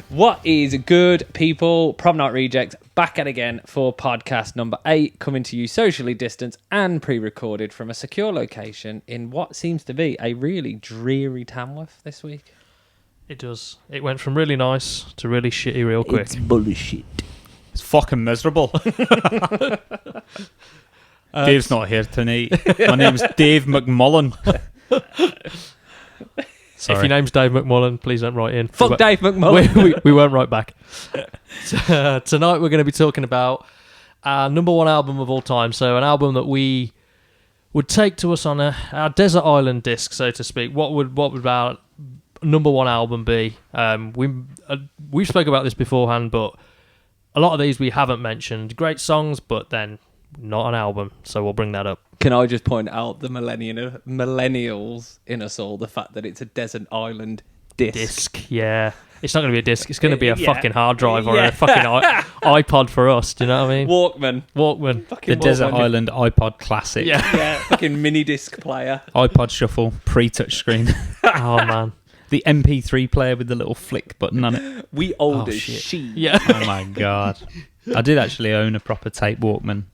What is good, people? Prom Night Rejects back at again for podcast number 8, coming to you socially distanced and pre-recorded from a secure location in what seems to be a really dreary Tamworth this week. It does. It went from really nice to really shitty real quick. It's bullshit. It's fucking miserable. Dave's not here tonight. My name's Dave McMullen. If your name's Dave McMullen, please don't write in. Fuck Dave McMullen. We won't write back. Tonight we're going to be talking about our number one album of all time. So an album that we would take to us on our desert island disc, so to speak. What would our number one album be? We've spoke about this beforehand, but a lot of these we haven't mentioned. Great songs, but then not an album. So we'll bring that up. Can I just point out the millennials in us all, the fact that it's a desert island disc. Yeah. It's not going to be a disc. It's going to be a fucking hard drive or a fucking iPod for us. Do you know what I mean? Walkman. The Desert Island iPod Classic. Yeah. Fucking mini disc player. iPod Shuffle, pre-touch screen. Oh, man. The MP3 player with the little flick button on it. We old as shit. Yeah. Oh my God. I did actually own a proper tape Walkman.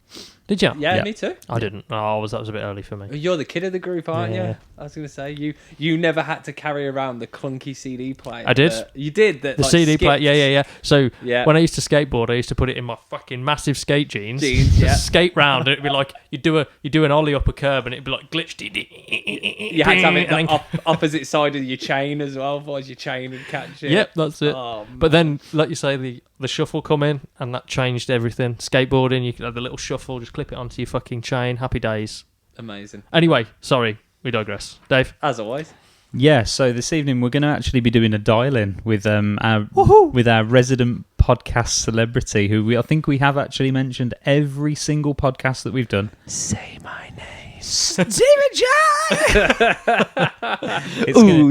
Did you? Yeah, me too. I didn't. That was a bit early for me. You're the kid of the group, aren't you? I was going to say, you never had to carry around the clunky CD player. I did. You did. The CD player, yeah. So Yeah. when I used to skateboard, I used to put it in my fucking massive skate jeans. Jeans, Skate round, and it'd be like, you do an ollie up a curb, and it'd be like glitched. You had to have it the opposite side of your chain as well, otherwise your chain would catch it. Yep, that's it. Oh, but then, like you say, the shuffle come in, and that changed everything. Skateboarding, you could have the little shuffle, just clip it onto your fucking chain. Happy days. Amazing. Anyway, sorry, we digress. Dave? As always. Yeah, so this evening we're going to actually be doing a dial-in with our resident podcast celebrity, who I think we have actually mentioned every single podcast that we've done. Say my name. Stevie J!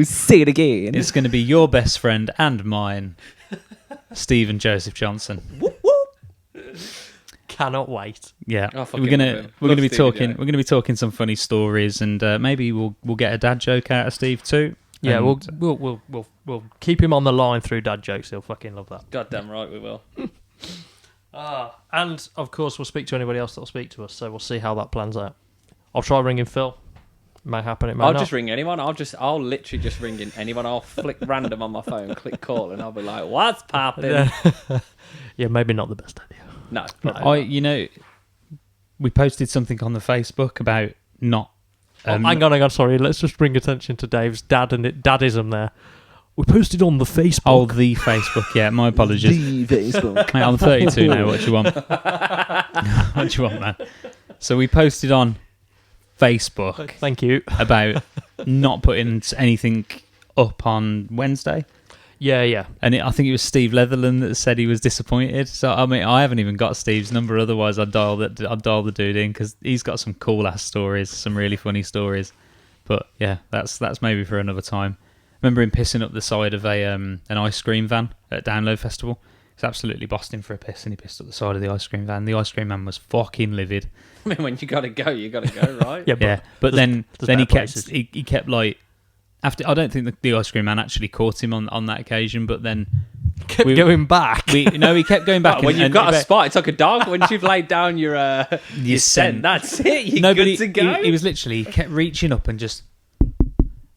Say it again. It's going to be your best friend and mine, Stephen Joseph Johnson. Cannot wait. Yeah, Oh, we're gonna be talking some funny stories, and maybe we'll get a dad joke out of Steve too. Yeah, and we'll keep him on the line through dad jokes. He'll fucking love that. Goddamn right we will. And of course, we'll speak to anybody else that'll speak to us. So we'll see how that plans out. I'll try ringing Phil. It might happen. It might not. I'll just ring anyone. I'll literally just ring in anyone. I'll flick random on my phone, click call, and I'll be like, "What's poppin'?" Yeah, maybe not the best idea. No. We posted something on the Facebook about not. Hang on. Sorry, let's just bring attention to Dave's dadism there. We posted on the Facebook. Oh, the Facebook. Yeah, my apologies. The Facebook. Mate, I'm 32 now. What do you want? What do you want, man? So we posted on Facebook. Thank you. About not putting anything up on Wednesday. Yeah. And I think it was Steve Leatherland that said he was disappointed. So I mean, I haven't even got Steve's number. Otherwise, I'd dial the dude in, because he's got some cool ass stories, some really funny stories. But yeah, that's maybe for another time. Remember him pissing up the side of an ice cream van at Download Festival. He's absolutely bossed him for a piss, and he pissed up the side of the ice cream van. The ice cream man was fucking livid. I mean, when you gotta go, right? But then he kept like. After, I don't think the ice cream man actually caught him on that occasion, but then kept going back. He kept going back. When you've got a spot, it's like a dog. Once you've laid down your scent, that's it. You're good to go. He was literally, he kept reaching up and just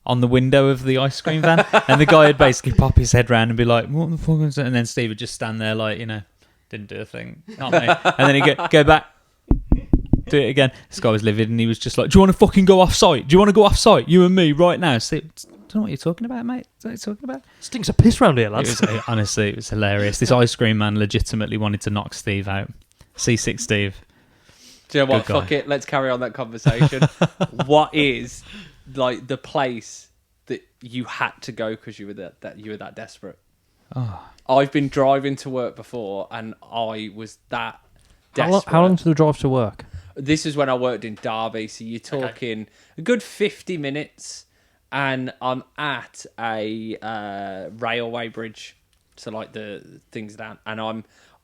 on the window of the ice cream van, and the guy would basically pop his head round and be like, "What the fuck is that?" And then Steve would just stand there like, didn't do a thing, not me. And then he'd go back. Do it again. This guy was livid, and he was just like, "Do you want to fucking go off site? Do you want to go off site? You and me right now?" So, I don't know what you're talking about, mate. Is that what you're talking about? Stinks of piss round here, lads. Honestly, it was hilarious. This ice cream man legitimately wanted to knock Steve out. C6 Steve. Do you know what? Fuck it. Let's carry on that conversation. What is like the place that you had to go because you were that desperate? Oh. I've been driving to work before, and I was that desperate. How long to the drive to work? This is when I worked in Derby, so you're talking a good 50 minutes, and I'm at a railway bridge, so like the things down, and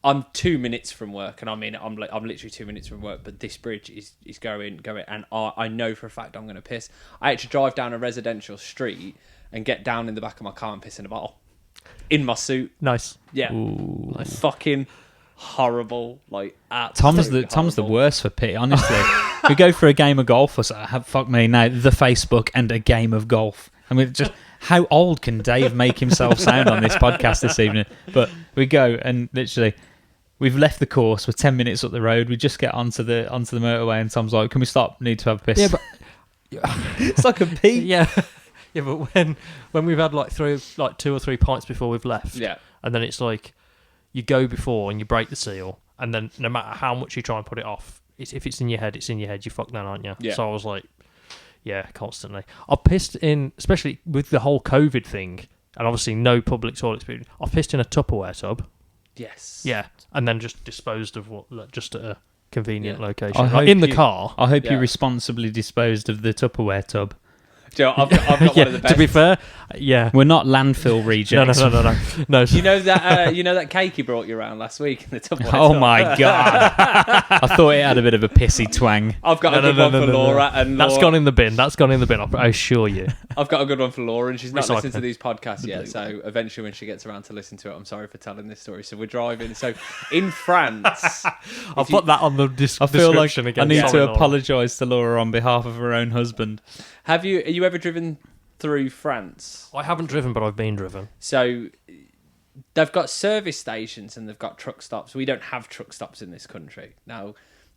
I'm 2 minutes from work, and I'm literally 2 minutes from work, but this bridge is going, and I know for a fact I'm going to piss. I had to drive down a residential street and get down in the back of my car and piss in a bottle. in my suit. Nice. Yeah. Ooh. Like, fucking horrible. Like, absolutely Tom's the horrible. worst for pity, honestly. We go for a game of golf, or so, fuck me, now, the Facebook and a game of golf. I mean, just how old can Dave make himself sound on this podcast this evening? But we go, and literally, we've left the course, we're 10 minutes up the road, we just get onto the motorway, and Tom's like, can we stop? Need to have a piss. Yeah, but It's like a pee. yeah, yeah, but when we've had like 2 or 3 pints before we've left, Yeah. and then it's like you go before and you break the seal, and then no matter how much you try and put it off, if it's in your head, it's in your head. You fuck then, aren't you? Yeah. So I was like, yeah, constantly. I pissed in, especially with the whole COVID thing, and obviously no public toilet experience. I pissed in a Tupperware tub. Yes. Yeah, and then just disposed of just at a convenient Yeah. location, I like hope in the you- car. I hope Yeah. you responsibly disposed of the Tupperware tub. Do you know, I've got Yeah, one of the best. to be fair, yeah. We're not landfill rejects. No. You know that cake he brought you around last week in the Tupperware Oh tub? my god! I thought it had a bit of a pissy twang. I've got a good one for Laura, and That's Laura, gone in the bin. I assure you. I've got a good one for Laura, and she's not Recycling. listened to these podcasts yet. So eventually, when she gets around to listen to it, I'm sorry for telling this story. So we're driving. So in France, I'll put that on the I feel like description again. I need Sorry, to Laura. apologise to Laura on behalf of her own husband. are you ever driven through France? I haven't driven, but I've been driven. So they've got service stations and they've got truck stops. We don't have truck stops in this country. Now,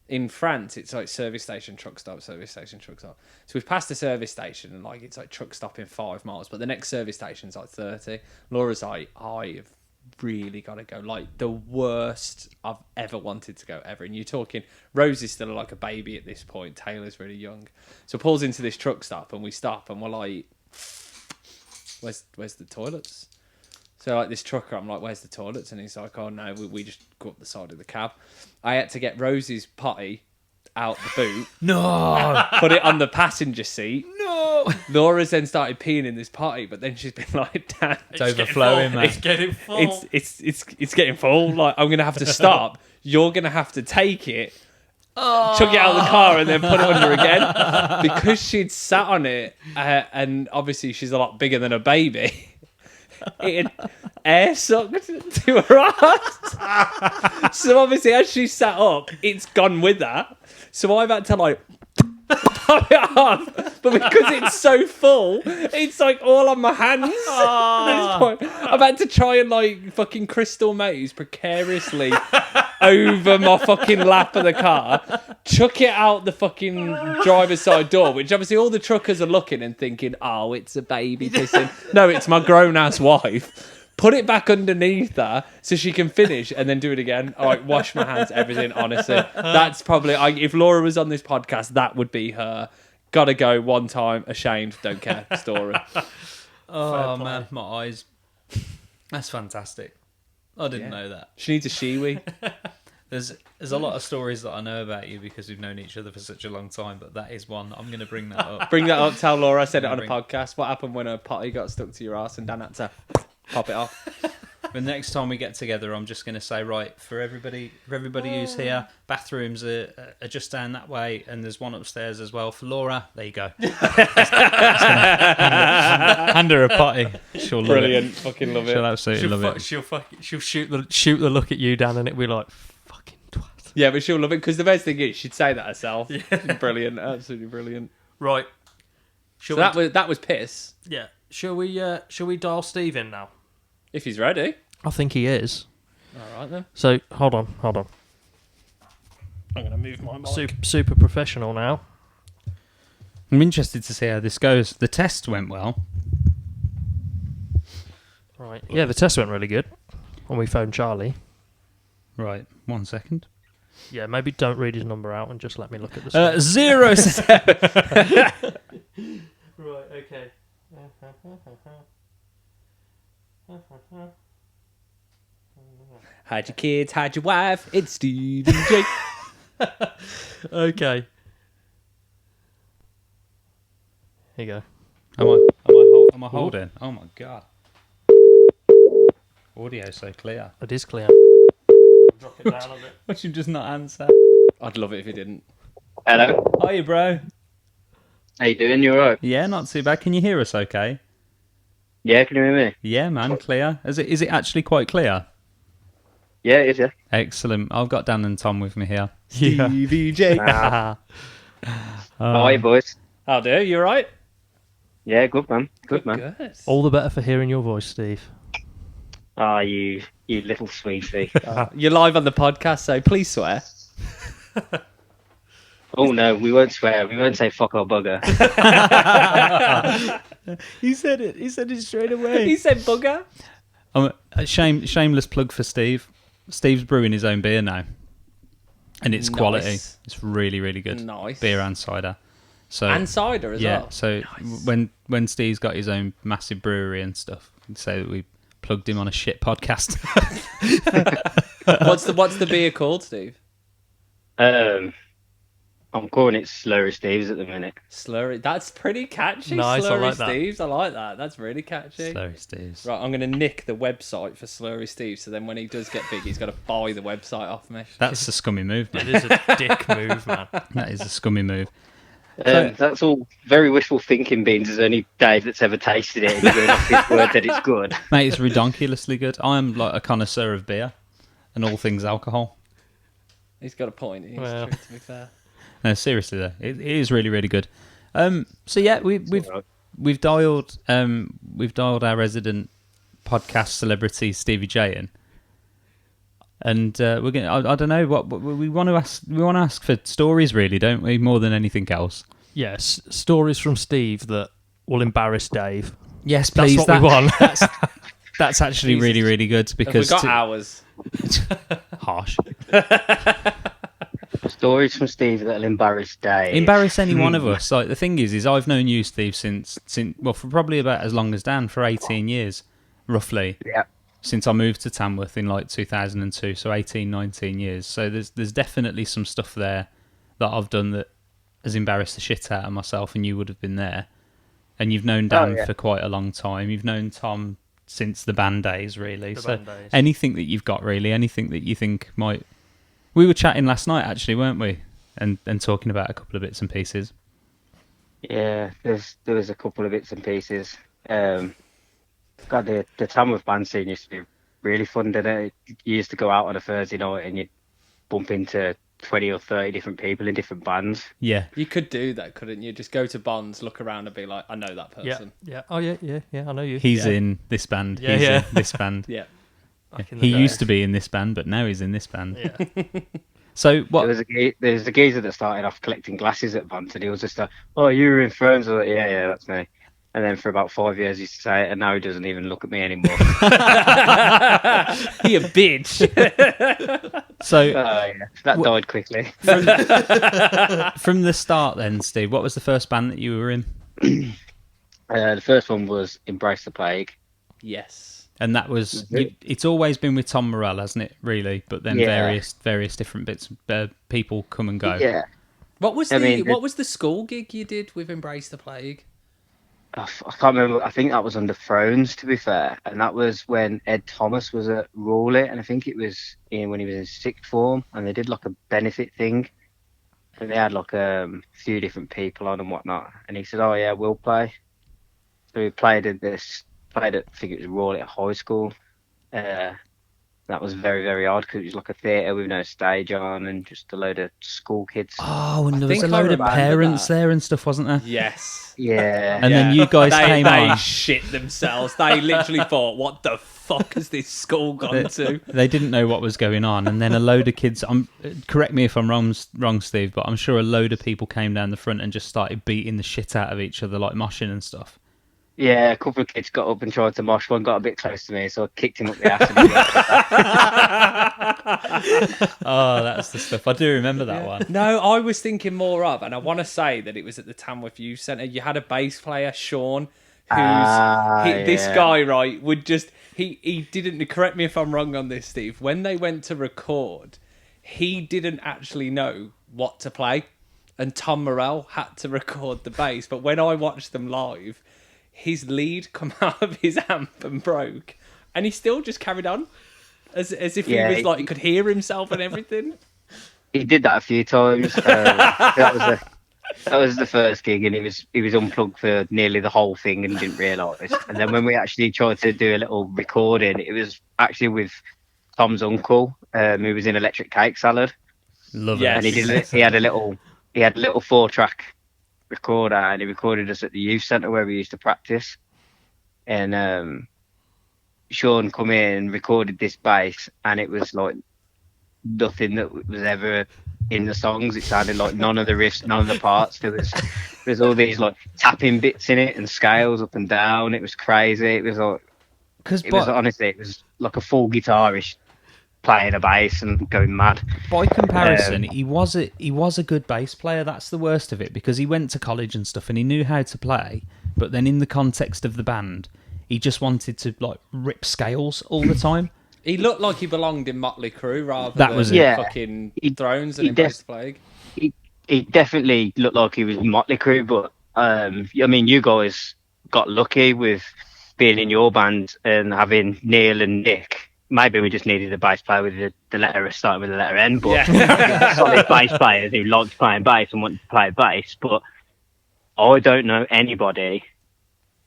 in France, it's like service station, truck stop, service station, truck stop. So we've passed a service station and like it's like truck stop in 5 miles, but the next service station's like 30. Laura's like, I've really got to go. Like the worst I've ever wanted to go ever. And you're talking, Rose is still like a baby at this point. Taylor's really young. So pulls into this truck stop and we stop and we're like, where's the toilets? So like this trucker, I'm like, where's the toilets? And he's like, oh no, we just go up the side of the cab. I had to get Rosie's potty out the boot, No, put it on the passenger seat. no. Laura's then started peeing in this potty, but then she's been like, Dad, It's overflowing, man. It's getting full. it's getting full. Like I'm gonna have to stop. You're gonna have to take it, chuck it out of the car, and then put it under again because she'd sat on it, and obviously she's a lot bigger than a baby. It had air sucked to her ass. So obviously, as she sat up, it's gone with her. So I've had to like pop it off, but because it's so full, it's like all on my hands. At this point, I've had to try and like fucking crystal maze precariously over my fucking lap of the car, chuck it out the fucking driver's side door, which obviously all the truckers are looking and thinking, oh, it's a baby pissing. No, it's my grown-ass wife. Put it back underneath her so she can finish and then do it again. All right, wash my hands, everything, honestly. That's probably, if Laura was on this podcast, that would be her gotta go one time, ashamed, don't care story. Oh man, my eyes. That's fantastic. I didn't know that. She needs a shiwi. There's a lot of stories that I know about you because we've known each other for such a long time, but that is one. I'm going to bring that up. Bring that up, tell Laura I said it on a podcast. What happened when a potty got stuck to your ass and Dan had to pop it off? The next time we get together, I'm just going to say, right, for everybody who's here, bathrooms are just down that way, and there's one upstairs as well. For Laura, there you go. Hand her a potty. She'll love Brilliant. it. Fucking love She'll it. absolutely love it. She'll shoot the look at you, Dan, and it'll be like, fucking twat. Yeah, but she'll love it because the best thing is she'd say that herself. Brilliant. Absolutely brilliant. Right. So that was piss. Yeah. Shall we dial Steve in now? If he's ready. I think he is. All right then. So hold on. I'm going to move my mic. Super professional now. I'm interested to see how this goes. The test went well. Right. Yeah, the test went really good when we phoned Charlie. Right, 1 second. Yeah, maybe don't read his number out and just let me look at the screen. 07. Right, okay. Hide your kids, hide your wife. It's Stevie J. Okay. Here you go. Am I holding? Oh my god. Audio so clear. It is clear. Drop it down a bit. Why'd you just not answer? I'd love it if he didn't. Hello. Hiya, bro. How you doing? You alright? Yeah, not too bad. Can you hear us okay? Yeah, can you hear me? Yeah, man, clear. Is it actually quite clear? Yeah, it is, yeah. Excellent. I've got Dan and Tom with me here. Yeah. Stevie J. How are you, boys? How do you? Right? Yeah, good, man. Good, man. Good. All the better for hearing your voice, Steve. Ah, you little sweetie. You're live on the podcast, so please swear. Oh, no, we won't swear. We won't say fuck or bugger. He said it. He said it straight away. He said bugger. A shameless plug for Steve. Steve's brewing his own beer now, and it's quality. Nice. It's really, really good. Nice. Beer and cider. So And cider as yeah. well. So Nice. when Steve's got his own massive brewery and stuff, so that we plugged him on a shit podcast. What's the beer called, Steve? I'm calling it Slurry Steve's at the minute. Slurry. That's pretty catchy. Nice, I Slurry like that. Steve's. I like that. That's really catchy. Slurry Steve's. Right, I'm going to nick the website for Slurry Steve, so then when he does get big, he's got to buy the website off me. That's a scummy move, It man. is a dick move, man. That is a scummy move. That's all very wishful thinking, Beans. There's only Dave that's ever tasted it, and he's going off his word that it's good. Mate, it's redonkulously good. I am like a connoisseur of beer and all things alcohol. He's got a point. He's Well. true, to be fair. No, seriously though, it is really, really good. So yeah, we've Alright. dialed our resident podcast celebrity Stevie J in, and we're gonna. I don't know what we want to ask. We want to ask for stories, really, don't we? More than anything else. Yes, stories from Steve that will embarrass Dave. Yes, That's please. what we want. That's actually Jesus. really, really good Have because we got hours? harsh. Stories from Steve that'll embarrass Dave. Embarrass any one of us. Like the thing is I've known you, Steve, since well, for probably about as long as Dan, for 18 years, roughly. Yeah. Since I moved to Tamworth in like 2002, so 18, 19 years. So there's definitely some stuff there that I've done that has embarrassed the shit out of myself, and you would have been there. And you've known Dan for quite a long time. You've known Tom since the band days, really. So band days. anything that you've got, really, anything that you think might. We were chatting last night, actually, weren't we? And talking about a couple of bits and pieces. Yeah, there was a couple of bits and pieces. God, the Tamworth band scene used to be really fun, didn't it? You used to go out on a Thursday night and you'd bump into 20 or 30 different people in different bands. Yeah. You could do that, couldn't you? Just go to Bonds, look around, and be like, I know that Yeah, person. yeah. Oh, yeah. I know you. He's Yeah. in this band. Yeah, He's yeah. in this band. Yeah. Back in the He day. used to be in this band, but now he's in this band. Yeah. So what? There was a geezer that started off collecting glasses at bands, and he was just like, "Oh, you were in Ferns?" I was like, "Yeah, that's me." And then for about 5 years, he used to say it, and now he doesn't even look at me anymore. He a bitch. So Yeah, that died quickly. from the start, then, Steve, what was the first band that you were in? The first one was Embrace the Plague. Yes. And that was Mhm. it's always been with Tom Morell, hasn't it? Really, but then Yeah. various different bits, people come and go. Yeah. What was I mean, what was the school gig you did with Embrace the Plague? I can't remember. I think that was under Thrones, to be fair. And that was when Ed Thomas was at Rawley. And I think it was when he was in sixth form. And they did like a benefit thing. And they had like a few different people on and whatnot. And he said, "Oh, yeah, we'll play." So we played at, I think it was Rawley at high school. That was very, very odd because it was like a theatre with no stage on and just a load of school kids. Oh, and there was think a I load of remember parents that. there and stuff, wasn't there? Yes. Yeah. And then you guys came they on. shit themselves. They literally thought, "What the fuck has this school gone to?" They didn't know what was going on, and then a load of kids. Correct me if I'm wrong, Steve, but I'm sure a load of people came down the front and just started beating the shit out of each other, like moshing and stuff. Yeah, a couple of kids got up and tried to mosh. One got a bit close to me, so I kicked him up the ass. And Oh, that's the stuff. I do remember that one. No, I was thinking more of, and I want to say that it was at the Tamworth Youth Centre. You had a bass player, Sean, this yeah. guy, right, would just he didn't, correct me if I'm wrong on this, Steve. When they went to record, he didn't actually know what to play, and Tom Morell had to record the bass. But when I watched them live, his lead come out of his amp and broke, and he still just carried on as if Yeah, he was like he could hear himself and everything. He did that a few times. That That was the first gig, and he was unplugged for nearly the whole thing, and he didn't realise. And then when we actually tried to do a little recording, it was actually with Tom's uncle, who was in Electric Cake Salad, Love Yes. and it. he had a little 4-track recorder, and he recorded us at the youth centre where we used to practice. And Sean come in and recorded this bass, and it was like nothing that was ever in the songs. It sounded like none of the riffs, none of the parts. There's all these like tapping bits in it and scales up and down. It was crazy. It was honestly, it was like a full guitarist playing a bass and going mad. By comparison, he was a good bass player. That's the worst of it, because he went to college and stuff and he knew how to play. But then in the context of the band, he just wanted to like rip scales all the time. He looked like he belonged in Motley Crue rather That than was it. Yeah. fucking He- Thrones he and Embrace the Plague. He definitely looked like he was Motley Crue, but I mean, you guys got lucky with being in your band and having Neil and Nick. Maybe we just needed a bass player with the letter starting with the letter N, but solid bass players who liked playing bass and wanted to play bass. But I don't know anybody.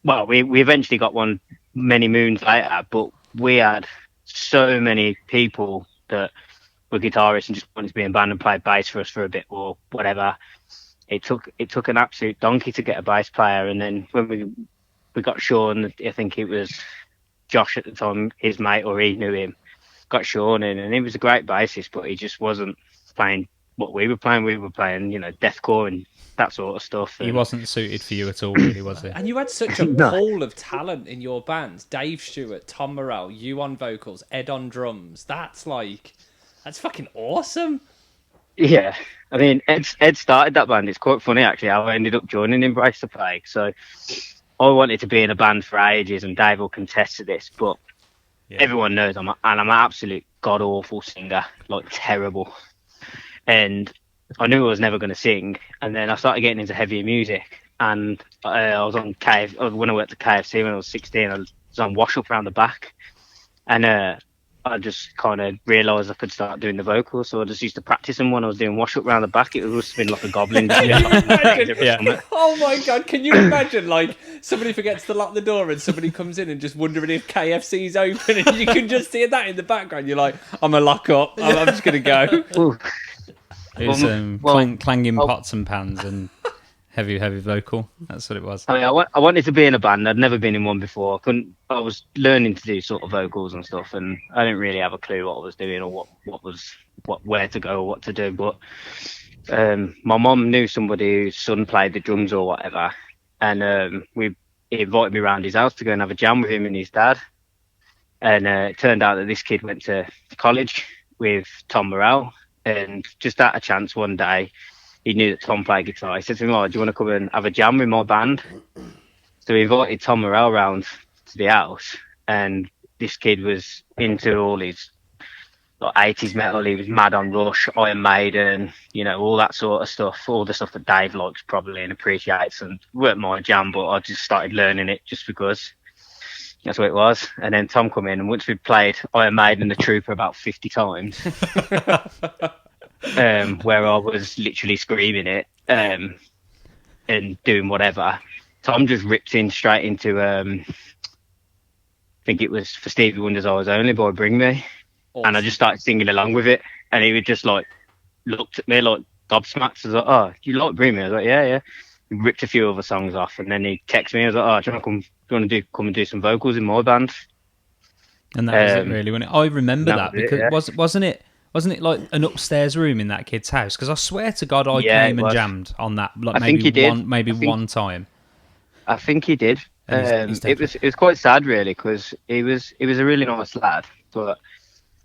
Well, we eventually got one many moons later, but we had so many people that were guitarists and just wanted to be in band and play bass for us for a bit or whatever. It took an absolute donkey to get a bass player, and then when we got Sean, I think it was Josh at the time, his mate, or he knew him, got Sean in, and he was a great bassist, but he just wasn't playing what we were playing. We were playing, deathcore and that sort of stuff. He And wasn't suited for you at all, really, was he? And you had such a No. pool of talent in your bands. Dave Stewart, Tom Morell, you on vocals, Ed on drums. That's fucking awesome. Yeah, I mean, Ed started that band. It's quite funny actually how I ended up joining Embrace the Plague. So I wanted to be in a band for ages, and Dave will contest to this, but everyone knows I'm an absolute god awful singer, like terrible. And I knew I was never going to sing, and then I started getting into heavier music, and I was on when I worked at KFC when I was 16. I was on Wash Up Round the Back, and I just kind of realised I could start doing the vocals, so I just used to practice them when I was doing Wash Up Round the Back. It must have been like a goblin. Imagine, oh my god, can you imagine like somebody forgets to lock the door and somebody comes in and just wondering if KFC's open, and you can just hear that in the background. You're like, I'm gonna lock up, I'm just gonna go. Ooh. It was clanging pots and pans and heavy vocal. That's what it was. I mean, I wanted to be in a band. I'd never been in one before. I was learning to do sort of vocals and stuff, and I didn't really have a clue what I was doing or where to go or what to do. But my mum knew somebody whose son played the drums or whatever, and he invited me around his house to go and have a jam with him and his dad. And it turned out that this kid went to college with Tom Morell, and just out of chance one day, he knew that Tom played guitar. He said to me, "Oh, do you want to come and have a jam with my band?" So he invited Tom Morell round to the house, and this kid was into all his like 80s metal. He was mad on Rush, Iron Maiden, all that sort of stuff, all the stuff that Dave likes probably and appreciates, and weren't my jam, but I just started learning it just because that's what it was. And then Tom come in, and once we played Iron Maiden and The Trooper about 50 times, where I was literally screaming it and doing whatever, Tom just ripped in straight into I think it was for Stevie Wonder's I Was Only by Bring Me. Awesome. And I just started singing along with it, and he would just like looked at me like gobsmacked. I was like, "Oh, do you like Bring Me?" I was like, "Yeah." He ripped a few other songs off, and then he texted me. I was like, "Oh, do you want to come and do some vocals in my band?" And that was it, really. I remember that was it, because yeah. wasn't it like an upstairs room in that kid's house? Because I swear to God, I Yeah, came it and was. jammed on that. Like I think he did. one time. I think he did. And he's It was quite sad, really, because he was a really nice lad, but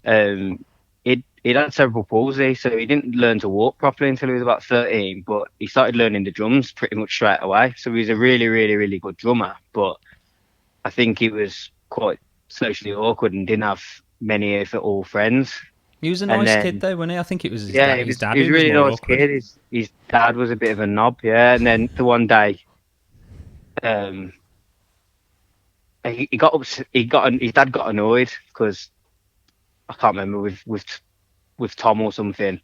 he'd had cerebral palsy, so he didn't learn to walk properly until he was about 13. But he started learning the drums pretty much straight away. So he was a really, really, really good drummer. But I think he was quite socially awkward and didn't have many, if at all, friends. He was a nice kid, though, wasn't he? I think it was his dad. He was dad a really more nice awkward. kid. His dad was a bit of a knob, yeah. And then the one day, his dad got annoyed because I can't remember with Tom or something,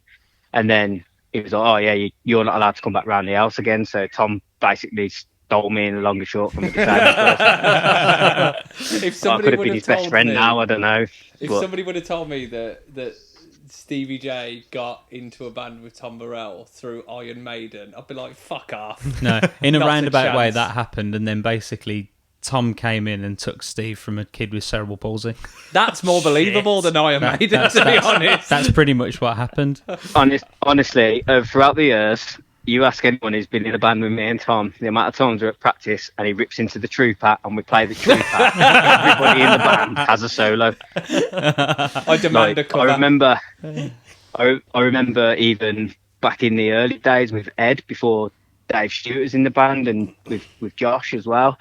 and then he was like, "Oh yeah, you're not allowed to come back round the house again." So Tom basically stole me in the long and short from the disabled person. If I somebody could have would been have his best told friend me, now. I don't know. if But somebody would have told me that Stevie J got into a band with Tom Morell through Iron Maiden, I'd be like, fuck off. No, in a Not a roundabout way chance. that happened, and then basically Tom came in and took Steve from a kid with cerebral palsy. That's more believable than Iron Maiden, to be honest. That's pretty much what happened. honestly, throughout the years, you ask anyone who's been in a band with me and Tom, the amount of times we're at practice and he rips into the trooper and we play the trooper. Everybody in the band has a solo. I demand a cover. I remember even back in the early days with Ed, before Dave Stewart was in the band, and with Josh as well.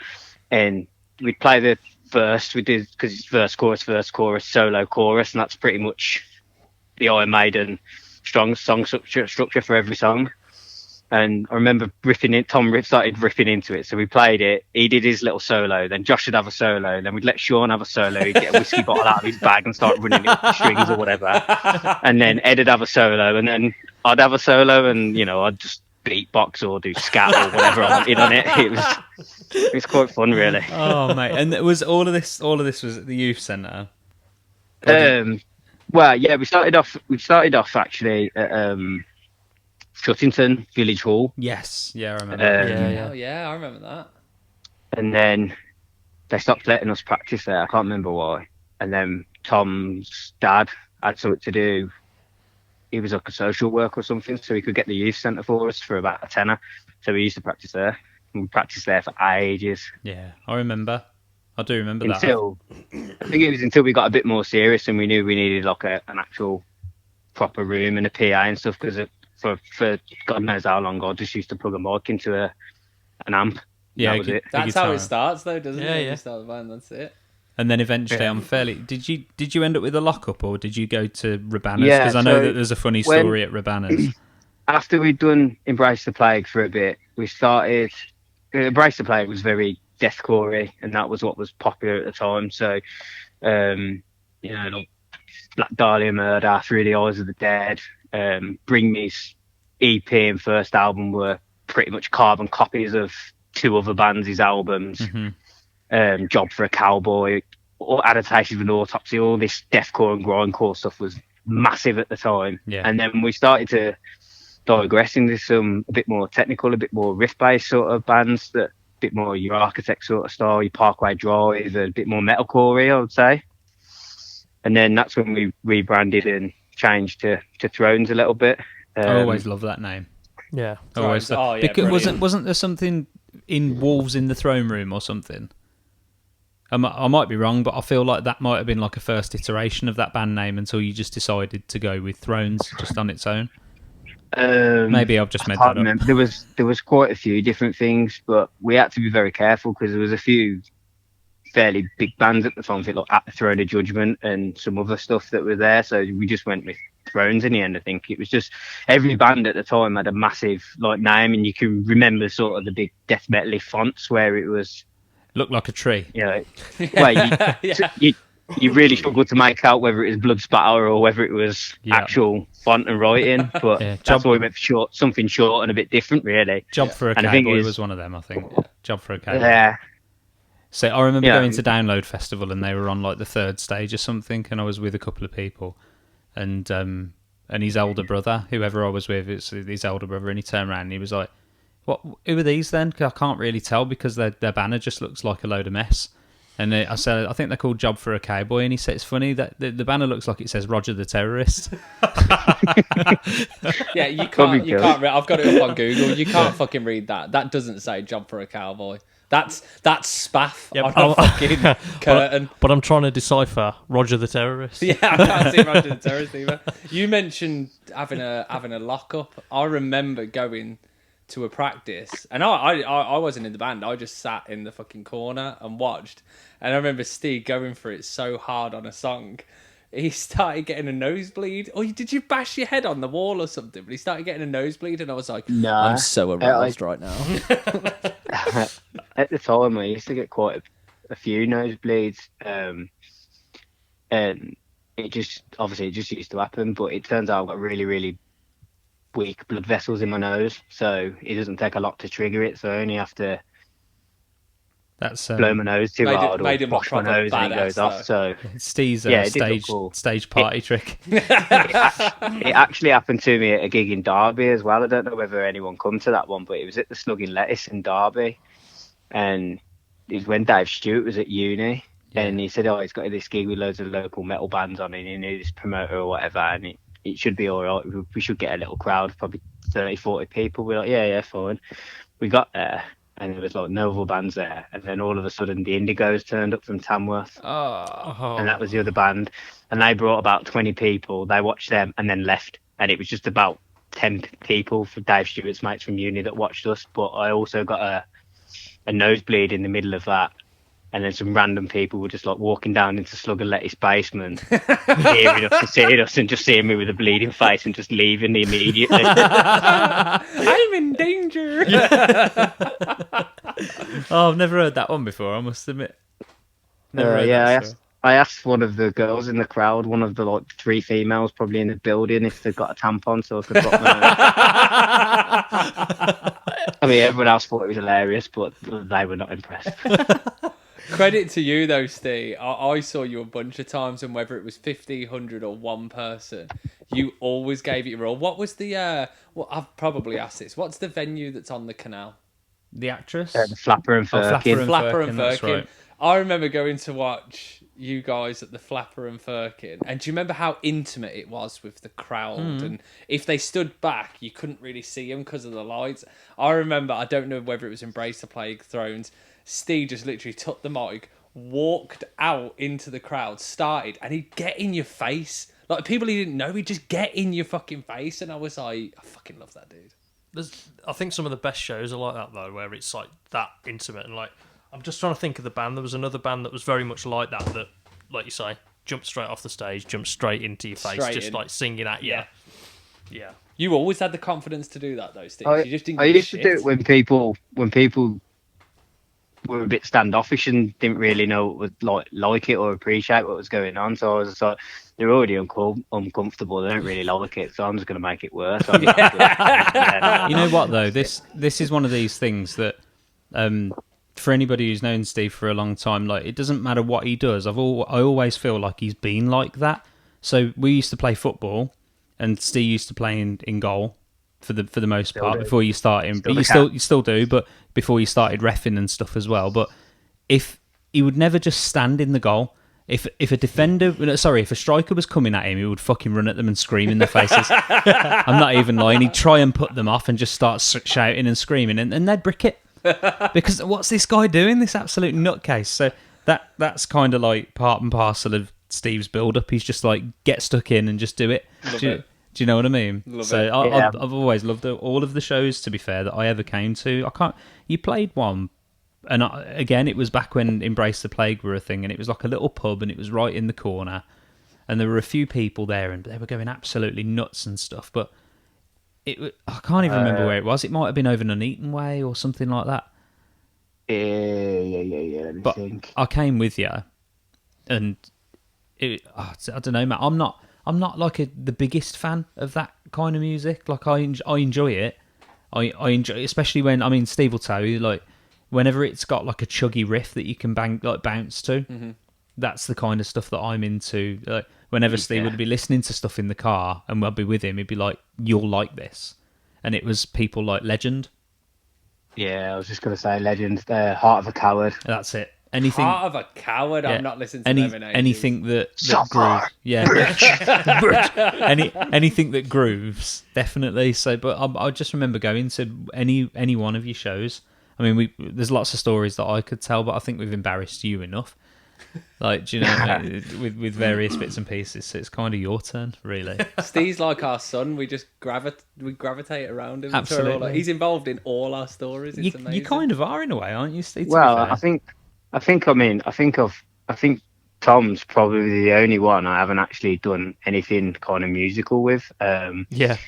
And we'd play the first, we did, because it's verse, chorus, solo, chorus, and that's pretty much the Iron Maiden strong song structure for every song. And I remember Tom started ripping into it. So we played it. He did his little solo. Then Josh would have a solo. Then we'd let Sean have a solo. He'd get a whiskey bottle out of his bag and start running it up the strings or whatever. And then Ed would have a solo. And then I'd have a solo. And, I'd just beatbox or do scat or whatever I wanted on it. It was quite fun, really. Oh, mate. And it was all of this was at the youth centre? Well, yeah, we started off actually at Shuttington Village Hall. Yes, yeah, I remember. Oh yeah, I remember that. And then they stopped letting us practice there. I can't remember why. And then Tom's dad had something to do. He was like a social worker or something, so he could get the youth centre for us for about a tenner. So we used to practice there. And we practiced there for ages. Yeah, I remember. I do remember that. I think it was until we got a bit more serious and we knew we needed like an actual proper room and a PA and stuff, because for God knows how long, I just used to plug a mic into an amp. Yeah, that was it. That's how it starts, though, doesn't it? Yeah. You start the band, that's it. And then eventually, Did you end up with a lockup, or did you go to Rabana's? Because I know that there's a funny story at Rabana's. After we'd done Embrace the Plague for a bit, we started. Embrace the Plague was very deathcore-y, and that was what was popular at the time. So, like Black Dahlia Murder, Through the Eyes of the Dead. Bring Me's EP and first album were pretty much carbon copies of two other bands' albums. Mm-hmm. Job for a Cowboy, or adaptations of an Autopsy, all this deathcore and grindcore stuff was massive at the time. Yeah. And then we started to digress into some a bit more technical, a bit more riff-based sort of bands, that a bit more your Architect sort of style, your Parkway Drive, a bit more metalcore-y, I would say. And then that's when we rebranded and changed to Thrones a little bit. I always love that name. Yeah. Always. Oh, yeah, because wasn't there something in Wolves in the Throne Room or something? I might be wrong, but I feel like that might have been like a first iteration of that band name until you just decided to go with Thrones just on its own. Maybe I've just made that up. There was quite a few different things, but we had to be very careful because there was a few fairly big bands at the time, like At the Throne of Judgment and some other stuff that were there. So we just went with Thrones in the end. I think it was just every band at the time had a massive name, and you can remember sort of the big death metal fonts where it was looked like a tree. You really struggled to make out whether it was blood spatter or whether it was actual font and writing. But that's why we went for something short and a bit different, really. Job for a Cowboy was one of them, I think. Job for a Cowboy. Yeah. So I remember going to Download Festival, and they were on like the third stage or something, and I was with a couple of people, and his older brother, whoever I was with, it's his older brother, and he turned around and he was like, "What? Who are these then? 'Cause I can't really tell because their banner just looks like a load of mess." And I said, "I think they're called Job for a Cowboy," and he said, "It's funny that the banner looks like it says Roger the Terrorist." Yeah, you can't. I've got it up on Google. You can't fucking read that. That doesn't say Job for a Cowboy. That's spaff on a fucking curtain. But I'm trying to decipher Roger the Terrorist. Yeah, I can't see Roger the Terrorist either. You mentioned having a lockup. I remember going to a practice, and I wasn't in the band. I just sat in the fucking corner and watched. And I remember Steve going for it so hard on a song, he started getting a nosebleed. Or did you bash your head on the wall or something? But he started getting a nosebleed, and I was like, "No, I'm so aroused right now." At the time, I used to get quite a few nosebleeds, and it just used to happen. But it turns out I got really, really weak blood vessels in my nose, so it doesn't take a lot to trigger it. So I only have to That's blow my nose too hard or made him look wash my proper nose and it goes badass, off. though. So Steve's yeah, it did look stage cool. party trick. It actually happened to me at a gig in Derby as well. I don't know whether anyone come to that one, but it was at the Slugging Lettuce in Derby, and it was when Dave Stewart was at uni, and he said, "Oh, he's got this gig with loads of local metal bands on, and he knew this promoter or whatever, and it should be all right. We should get a little crowd, probably 30, 40 people." We're like, yeah, fine. We got there, and there was like no other bands there, and then all of a sudden the Indigos turned up from Tamworth, and that was the other band, and they brought about 20 people. They watched them and then left, and it was just about 10 people for Dave Stewart's mates from uni that watched us. But I also got a nosebleed in the middle of that, and then some random people were just like walking down into Slug and Letty's basement, hearing us and seeing us, and just seeing me with a bleeding face and just leaving immediately. I'm in danger. Oh, I've never heard that one before, I must admit. Never heard that story. I asked one of the girls in the crowd, one of the like 3 females probably in the building, if they've got a tampon so I could drop my nose. I mean, everyone else thought it was hilarious, but they were not impressed. Credit to you though, Steve. I saw you a bunch of times, and whether it was 50, 100 or one person, you always gave it your all. What was the well, I've probably asked this, what's the venue that's on the canal? The actress? The Flapper and Firkin. Flapper and that's Firkin. right. I remember going to watch you guys at the Flapper and Firkin, and do you remember how intimate it was with the crowd? And if they stood back, you couldn't really see them because of the lights. I remember, I don't know whether it was Embrace the Plague Thrones, Steve just literally took the mic, walked out into the crowd, started, and he'd get in your face. Like, people he didn't know, he'd just get in your fucking face, and I was like, I fucking love that dude. I think some of the best shows are like that though, where it's like that intimate, and like I'm just trying to think of the band. There was another band that was very much like that, like you say, jumped straight off the stage, jumped straight into your face, Straight just in. like singing at you. Yeah. You always had the confidence to do that though, Steve. I You just didn't I give a used to shit. do it when people were a bit standoffish and didn't really know what would like it or appreciate what was going on. So I was just like, they're already uncomfortable. They don't really like it, so I'm just going to make it worse. You know what though? This is one of these things that, for anybody who's known Steve for a long time, like it doesn't matter what he does. I always feel like he's been like that. So we used to play football, and Steve used to play in goal for the most part before you started. But you still do, but before you started reffing and stuff as well. But if he would never just stand in the goal. If a striker was coming at him, he would fucking run at them and scream in their faces. I'm not even lying. He'd try and put them off and just start shouting and screaming, and they'd brick it. Because what's this guy doing? This absolute nutcase. So that's kind of like part and parcel of Steve's build-up. He's just like, get stuck in and just do it. Do you know what I mean? I've always loved all of the shows, to be fair, that I ever came to. You played one. And again, it was back when Embrace the Plague were a thing, and it was like a little pub, and it was right in the corner, and there were a few people there, and they were going absolutely nuts and stuff. But I can't even remember where it was. It might have been over Nuneaton Way or something like that. Yeah. Let me think. I came with you, and I don't know, Matt. I'm not like the biggest fan of that kind of music. Like I enjoy it. I enjoy it, especially when Steve will tell you, like, whenever it's got like a chuggy riff that you can bounce to, that's the kind of stuff that I'm into. Like, whenever Steve would be listening to stuff in the car and I'd be with him, he'd be like, "You'll like this," and it was people like Legend. Yeah, I was just going to say Legend. Heart of a Coward. That's it. Anything. Heart of a Coward. Yeah. I'm not listening to them in ages. Anything that grooves. Yeah. anything that grooves, definitely. So, but I just remember going to any one of your shows. I mean, there's lots of stories that I could tell, but I think we've embarrassed you enough. Like, do you know, with various bits and pieces. So it's kind of your turn, really. Steve's like our son. We just gravitate around him. Absolutely. He's involved in all our stories. It's amazing. You kind of are in a way, aren't you, Steve? Well, I think Tom's probably the only one I haven't actually done anything kind of musical with. Yeah.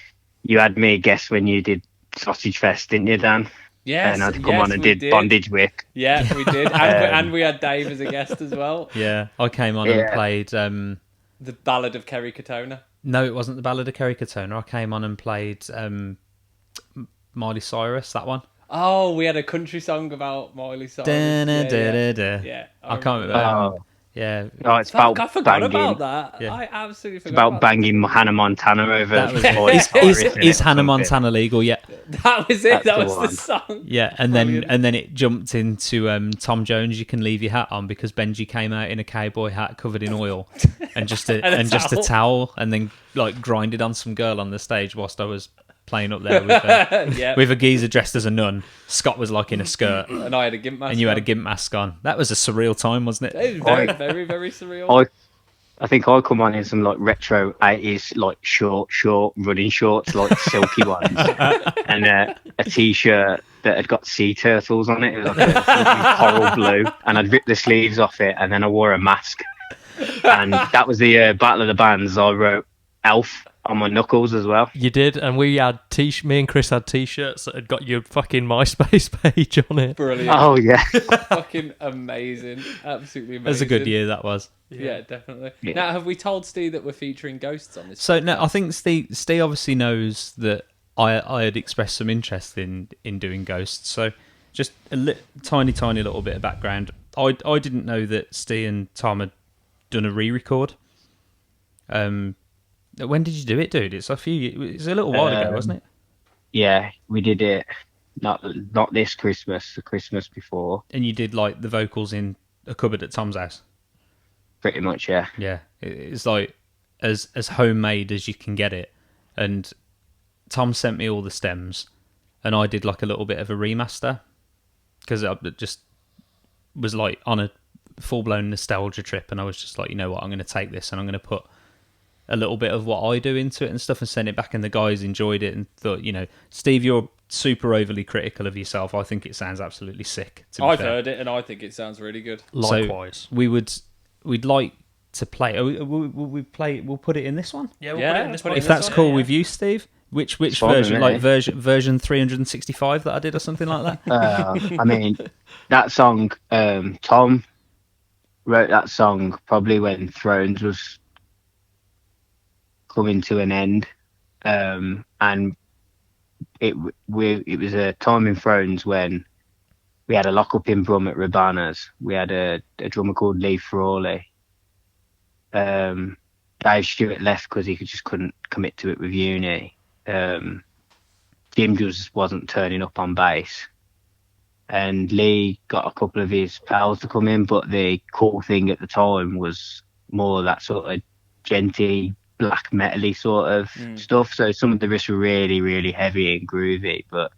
You had me guess when you did Sausage Fest, didn't you, Dan? Yes, and I'd come on and did Bondage Wick. Yeah, we did. And we had Dave as a guest as well. Yeah, I came on and played... The Ballad of Kerry Katona. No, it wasn't the Ballad of Kerry Katona. I came on and played Miley Cyrus, that one. Oh, we had a country song about Miley Cyrus. Yeah. I can't remember. Oh, Yeah, no, it's Fuck, about I forgot banging. about that. Yeah. I absolutely It's forgot about banging Hannah Montana over. that was Miley it. Cyrus in it Is or Hannah something. Montana legal? Yeah, That was it. That's That the was the one. song. yeah. And Brilliant. then it jumped into Tom Jones. You can leave your hat on because Benji came out in a cowboy hat covered in oil and just a And a just a towel. towel, and then like grinded on some girl on the stage whilst I was playing up there with Yeah. with a geezer dressed as a nun. Scott was like in a skirt, And I had a gimp mask. and you had a on. gimp mask on. That was a surreal time, wasn't it? It was very, very, very surreal. I think I come on in some like retro 80s like short running shorts, like silky ones, and a t-shirt that had got sea turtles on it. It was like a coral blue, and I'd ripped the sleeves off it, and then I wore a mask. And that was the Battle of the Bands. I wrote Elf on my knuckles as well. You did, and we had me and Chris had t-shirts that had got your fucking MySpace page on it. Brilliant. Oh yeah, Fucking amazing. Absolutely amazing. It was a good year that was. Yeah, definitely. Yeah. Now, have we told Steve that we're featuring ghosts on this? So no, I think Steve obviously knows that I had expressed some interest in doing ghosts. So just a tiny little bit of background. I didn't know that Steve and Tom had done a re-record. When did you do it, dude? It's a little while ago, wasn't it? yeah. We did it not this Christmas, the Christmas before, And you did like the vocals in a cupboard at Tom's house. pretty much. Yeah, Yeah, it's like as homemade as you can get it. And Tom sent me all the stems, and I did like a little bit of a remaster because I just was like on a full blown nostalgia trip, and I was just like, you know what, I'm going to take this and I'm going to put a little bit of what I do into it and stuff, and send it back. And the guys enjoyed it and thought, you know, Steve, you're super overly critical of yourself. I think it sounds absolutely sick. To be I've fair. heard it, and I think it sounds really good. Likewise. So we'd like to play. We'll put it in this one. Yeah, Yeah, put it in this put one. it in If that's one, cool yeah. with you, Steve. Which fine version? with Like me. version 365 that I did, or something like that. I mean, that song. Tom wrote that song probably when Thrones was coming to an end, and it was a time in Thrones when we had a lock up in Brum at Rabana's. We had a drummer called Lee Frawley. Dave Stewart left because he just couldn't commit to it with uni. Jim just wasn't turning up on bass, and Lee got a couple of his pals to come in. But the cool thing at the time was more that sort of genty black metal-y sort of stuff. So some of the riffs were really, really heavy and groovy, but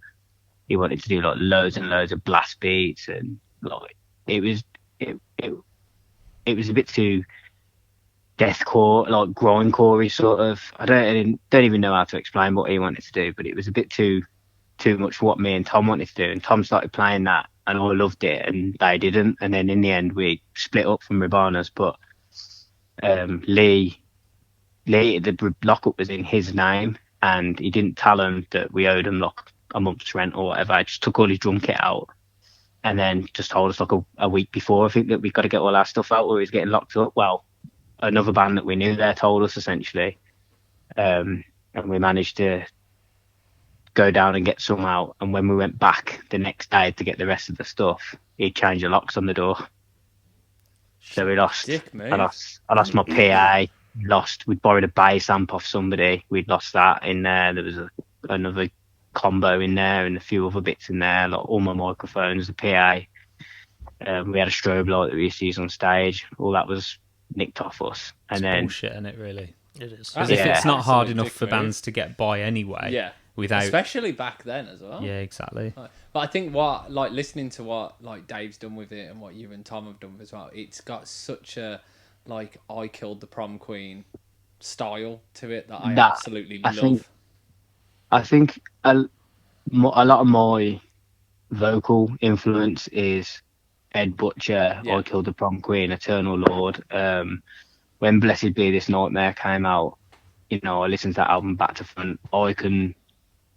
he wanted to do like loads and loads of blast beats, and like it was a bit too deathcore, like grindcore sort of. I don't even know how to explain what he wanted to do, but it was a bit too much what me and Tom wanted to do. And Tom started playing that, and I loved it, and they didn't. And then in the end, we split up from Rabana's. But Lee, the lockup was in his name, and he didn't tell him that we owed him like a month's rent or whatever. I just took all his drum kit out, and then just told us like a week before, I think, that we've got to get all our stuff out, or he was getting locked up. Well, another band that we knew there told us, essentially, and we managed to go down and get some out. And when we went back the next day to get the rest of the stuff, he changed the locks on the door. So we lost. Dick, mate. I lost my PA. We borrowed a bass amp off somebody. We'd lost that in there. There was another combo in there and a few other bits in there, like all my microphones, the PA. We had a strobe light that we used to use on stage. All that was nicked off us. And It's then bullshit, isn't it? Really. It is. Because Yeah. if it's not hard Absolute enough dick for move. bands to get by anyway, Yeah. without Especially back then as well. yeah, exactly. But I think what, like, listening to what like Dave's done with it and what you and Tom have done as well, it's got such a like I Killed the Prom Queen style to it that I absolutely love. I think a lot of my vocal influence is Ed Butcher, Yeah. I Killed the Prom Queen, Eternal Lord. When Blessed Be This Nightmare came out, you know, I listened to that album back to front.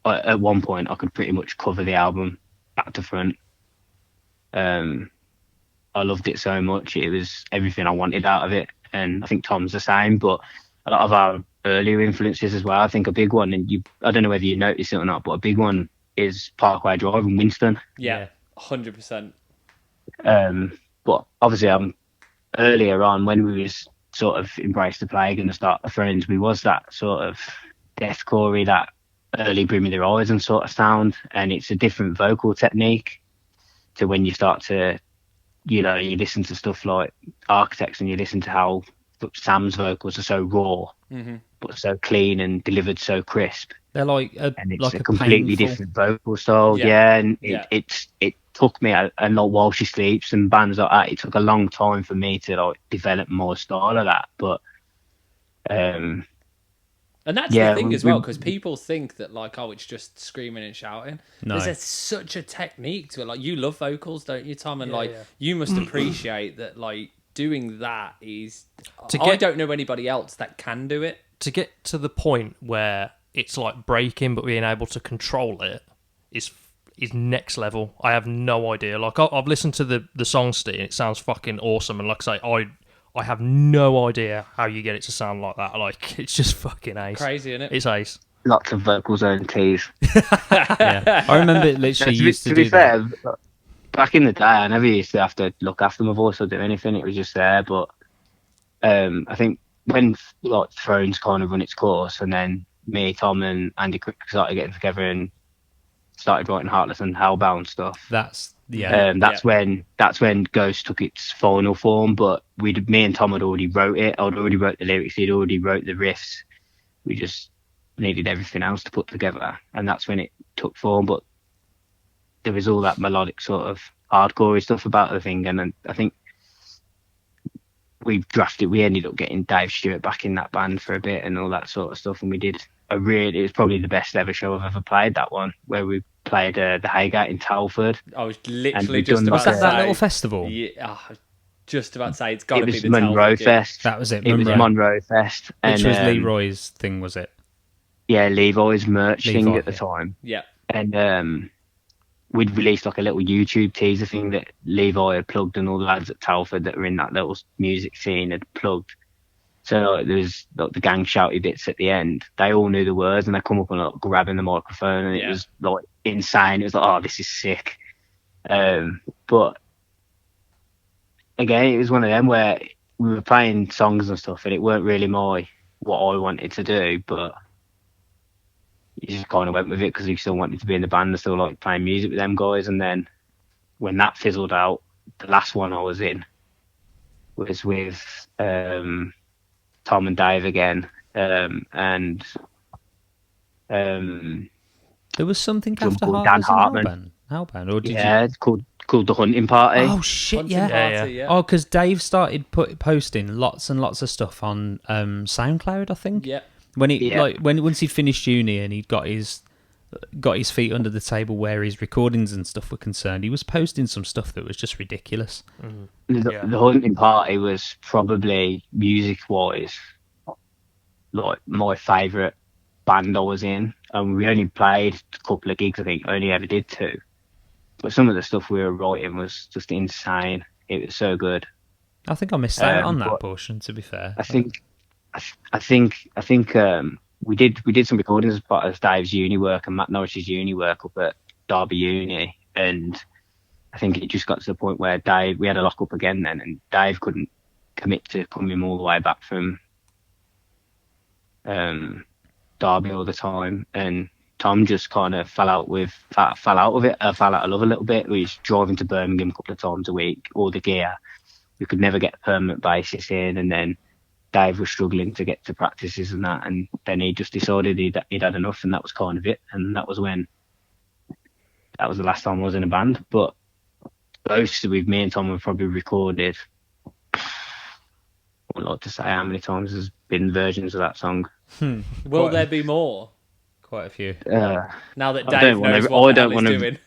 At one point, I could pretty much cover the album back to front. I loved it so much. It was everything I wanted out of it. And I think Tom's the same, but a lot of our earlier influences as well. I think a big one, and I don't know whether you noticed it or not, but a big one is Parkway Drive in Winston. Yeah, 100%. But obviously, earlier on when we was sort of embraced the plague and the start of Friends, we was that sort of deathcore, that early Bring Me the Horizon sort of sound, and it's a different vocal technique to when you start to, you listen to stuff like Architects and you listen to how Sam's vocals are so raw, but so clean and delivered so crisp. They're like and it's like a completely painful... different vocal style. And it took me a lot While She Sleeps and bands like that. It took a long time for me to like develop more style of that, but and that's the thing as well, because people think that like, oh, it's just screaming and shouting. No. There's such a technique to it. Like, you love vocals, don't you, Tom? And you must appreciate that. Like, doing that is. I don't know anybody else that can do it. To get to the point where it's like breaking, but being able to control it is next level. I have no idea. Like, I've listened to the song, Steve, and it sounds fucking awesome. And like I say, I have no idea how you get it to sound like that. Like, it's just fucking ace. Crazy, isn't it? It's ace. Lots of vocal zone keys. Yeah, I remember it literally used to be do fair, that. Back in the day, I never used to have to look after my voice or do anything. It was just there. But I think when like Thrones kind of run its course, and then me, Tom, and Andy Quick started getting together and started writing Heartless and Hellbound stuff. That's when Ghost took its final form. But me and Tom had already wrote it. I'd already wrote the lyrics. He'd already wrote the riffs. We just needed everything else to put together, and that's when it took form. But there was all that melodic sort of hardcore stuff about the thing, and I think we ended up getting Dave Stewart back in that band for a bit and all that sort of stuff, and we did it was probably the best ever show I've ever played, that one, where we played the Haygate in Talford. I was literally just about was to that say, that little festival? Yeah, just about to say, it's got to be the Monroe Telford Fest. That was it. It was Monroe Fest, which and, was Leroy's thing, was it? Yeah, Levi's merch thing at the time. Yeah, and we'd released like a little YouTube teaser thing that Levi had plugged, and all the lads at Talford that were in that little music scene had plugged. So like, there was like the gang shouty bits at the end. They all knew the words, and they come up and like grabbing the microphone, and it was like insane. It was like, oh, this is sick. But again, it was one of them where we were playing songs and stuff, and it weren't really what I wanted to do, but you just kind of went with it because you still wanted to be in the band and still like playing music with them guys. And then when that fizzled out, the last one I was in was with Tom and Dave again, and there was something after called Heartless Dan Hartman. and Hellbound, or did it's called The Hunting Party. Oh shit! Hunting Yeah. Party, yeah. Oh, because Dave started posting lots and lots of stuff on SoundCloud, I think. Yeah. When once he'd finished uni and he'd got his feet under the table where his recordings and stuff were concerned, he was posting some stuff that was just ridiculous. The Hunting Party was probably music-wise like my favourite band I was in, and we only played a couple of gigs. I think only ever did 2, but some of the stuff we were writing was just insane. It was so good. I think I missed out on that portion, to be fair. I think we did some recordings as part of Dave's uni work and Matt Norris's uni work up at Derby Uni, and I think it just got to the point where we had a lock up again then, and Dave couldn't commit to coming all the way back from Derby all the time, and Tom just kind of fell out of love a little bit. We was driving to Birmingham a couple of times a week, all the gear. We could never get a permanent basis in, and then Dave was struggling to get to practices and that, and then he just decided he'd had enough, and that was kind of it. And that was the last time I was in a band. But both with me and Tom have probably recorded, I wouldn't like to say how many times there's been versions of that song. Will there be more? Quite a few. Now that Dave knows what the hell he's doing.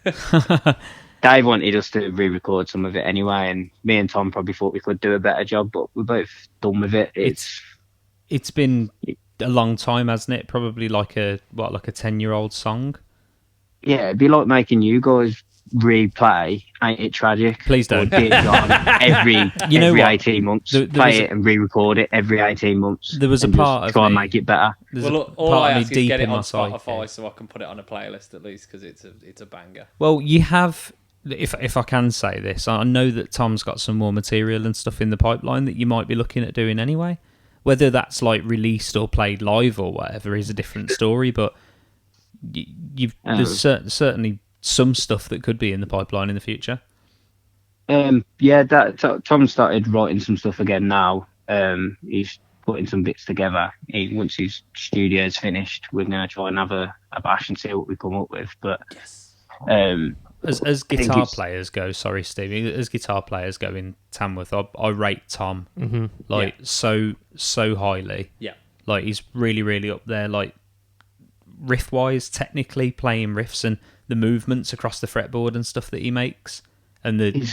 Dave wanted us to re-record some of it anyway, and me and Tom probably thought we could do a better job, but we're both done with it. It's been a long time, hasn't it? Probably like a 10-year-old song. Yeah, it'd be like making you guys replay Ain't It Tragic. Please don't. Or Dear John every You know every what? 18 months. There Play was it and re-record it every 18 months. There was a and part just of try and me- make it better. There's Well, a look, all part I of me ask is deep get it in my on psyche. Spotify so I can put it on a playlist at least because it's a banger. Well, you have, if I can say this, I know that Tom's got some more material and stuff in the pipeline that you might be looking at doing anyway. Whether that's like released or played live or whatever is a different story, but there's certainly some stuff that could be in the pipeline in the future. Tom started writing some stuff again now. He's putting some bits together. Once his studio's finished, we're going to try and have a bash and see what we come up with. But Yes. As guitar players go, sorry, Steve, as guitar players go in Tamworth, I rate Tom so highly. Yeah. Like he's really, really up there. Like riff wise, technically playing riffs and the movements across the fretboard and stuff that he makes, and he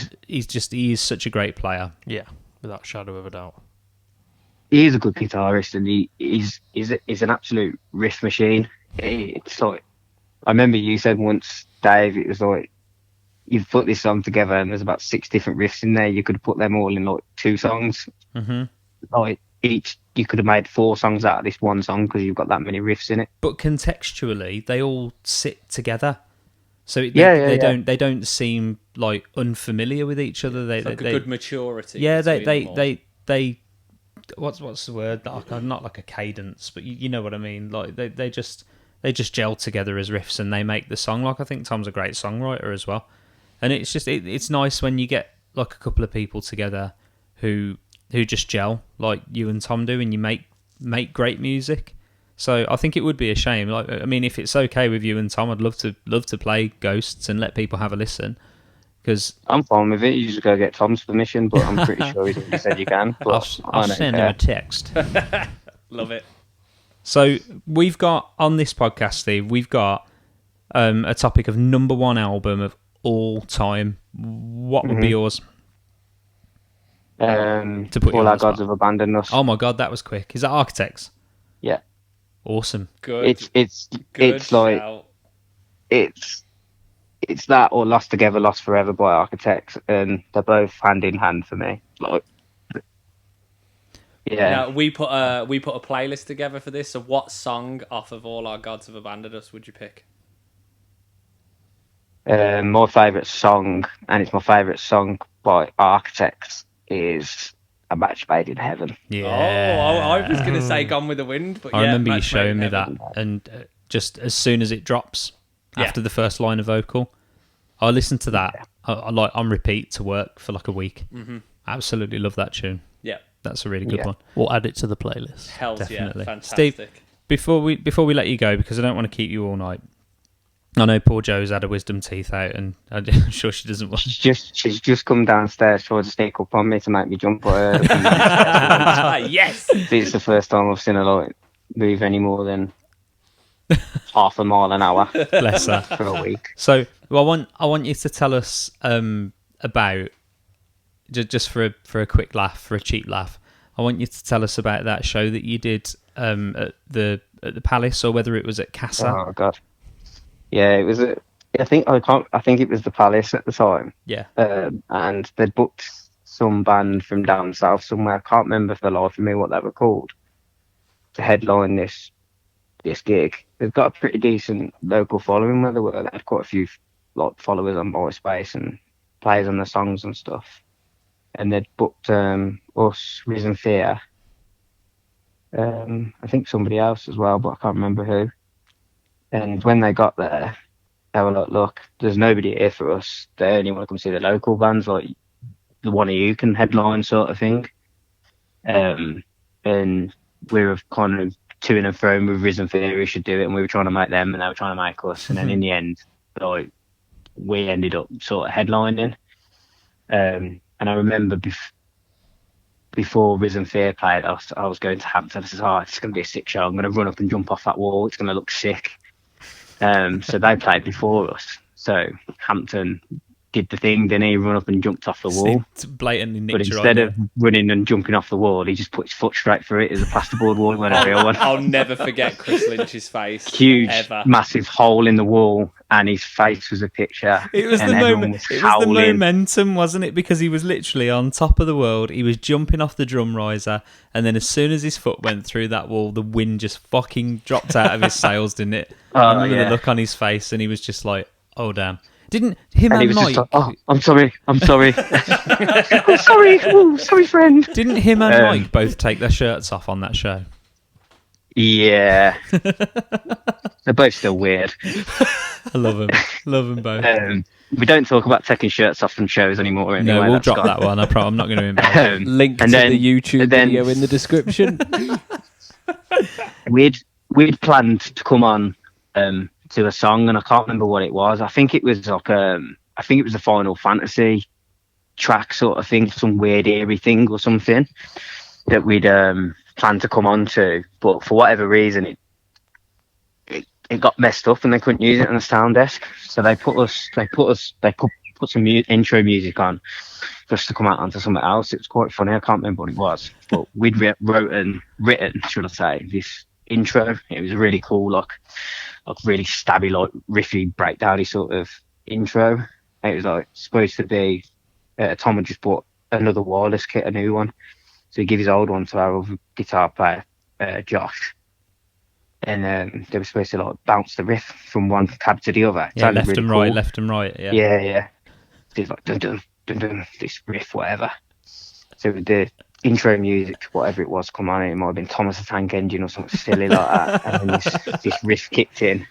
is such a great player. Yeah, without a shadow of a doubt. he is a good guitarist, and he's an absolute riff machine. It's like, I remember you said once, Dave, it was like, you've put this song together and there's about 6 different riffs in there. You could put them all in like 2 songs. Mm-hmm. Like you could have made 4 songs out of this one song because you've got that many riffs in it. But contextually, they all sit togetger, so they don't seem like unfamiliar with each other. It's like a good maturity. Yeah, between them all. they what's the word? Not like a cadence, but you know what I mean. Like they just gel together as riffs and they make the song. Like I think Tom's a great songwriter as well. And it's just it's nice when you get like a couple of people together who just gel like you and Tom do, and you make great music. So I think it would be a shame. Like I mean, if it's okay with you and Tom, I'd love to play Ghosts and let people have a listen. Because I'm fine with it. You just go get Tom's permission, but I'm pretty sure he's already said you can. But I'll send him a text. Love it. So we've got on this podcast, Steve. We've got a topic of number 1 album of all time. What would be yours? To put you All on Our the spot. Gods Have Abandoned Us. Oh my god, that was quick. Is that Architects? Yeah. Awesome. Good. It's like shout. it's that or Lost Together, Lost Forever by Architects, and they're both hand in hand for me. Like, yeah. Now, we put a playlist together for this. So, what song off of All Our Gods Have Abandoned Us would you pick? My favourite song, and it's my favourite song by Architects, is A Match Made in Heaven. Yeah. Oh, I was going to say Gone with the Wind, but I yeah, remember you Match showing Made me in that, Heaven. and just as soon as it drops Yeah. after the first line of vocal, I listen to that. I like on repeat to work for like a week. Mm-hmm. Absolutely love that tune. Yeah, That's a really good one. We'll add it to the playlist. hells Definitely. yeah, fantastic. Steve, Before we let you go, because I don't want to keep you all night. I know poor Jo's had her wisdom teeth out, and I'm sure she doesn't want. She's just come downstairs trying to sneak up on me to make me jump at her. Yes. It's the first time I've seen her like move any more than half a mile an hour Bless her. for a week. So I want you to tell us about just for a quick laugh, for a cheap laugh. I want you to tell us about that show that you did at the Palace, or whether it was at Casa. Oh god, yeah, it was. I think it was the Palace at the time. Yeah. And they'd booked some band from down south somewhere. I can't remember for the life of me what they were called to headline this gig. They've got a pretty decent local following where they were. They had quite a few like followers on MySpace and plays on the songs and stuff. And they'd booked us, Risen Fear. I think somebody else as well, but I can't remember who. And when they got there, they were like, "Look, there's nobody here for us. They only want to come see the local bands, like the one of you can headline sort of thing." And we were kind of to and fro with Risen Fear, we should do it, and we were trying to make them, and they were trying to make us. And then in the end, like, we ended up sort of headlining. And I remember before Risen Fear played, I was going to Hampton. I said, "Oh, it's going to be a sick show. I'm going to run up and jump off that wall. It's going to look sick." So they played before us. So Hampton did the thing, then he run up and jumped off the wall. Blatantly nicked But your instead idea. of running and jumping off the wall, he just put his foot straight through it. It was a plasterboard wall, it wasn't a real one. I'll never forget Chris Lynch's face. Huge, ever. massive hole in the wall, and his face was a picture. It was and the everyone moment. was It was the howling. momentum, wasn't it? Because he was literally on top of the world. He was jumping off the drum riser, and then as soon as his foot went through that wall, the wind just fucking dropped out of his sails, didn't it? I remember the look on his face, and he was just like, "Oh damn!" Didn't him and he was Mike? just like, "Oh, I'm sorry, I'm sorry, I'm sorry, oh, sorry, friend." Didn't him and Mike both take their shirts off on that show? Yeah, they're both still weird. I love them both. We don't talk about taking shirts off from shows anymore. Anyway, No, we'll that's drop gone. that one. I'm not going to embarrass. Link and to then- the YouTube and then- video in the description. We'd planned to come on to a song, and I can't remember what it was. I think it was like I think it was a Final Fantasy track sort of thing, some weird eerie thing or something that we'd planned to come on to, but for whatever reason it got messed up and they couldn't use it on the sound desk, so they put some intro music on just to come out onto something else. It was quite funny. I can't remember what it was, but we'd written, should I say, this intro. It was really cool, like really stabby, like riffy, breakdowny sort of intro. It was like supposed to be. Tom had just bought another wireless kit, a new one, so he gave his old one to our other guitar player, Josh. And they were supposed to like bounce the riff from one cab to the other. It Yeah, sounded left really and cool. right, left and right. Yeah. Yeah. It's like dun dun dun dun, this riff, whatever. So the intro music, whatever it was, come on, it might have been Thomas the Tank Engine or something silly like that. And then this riff kicked in,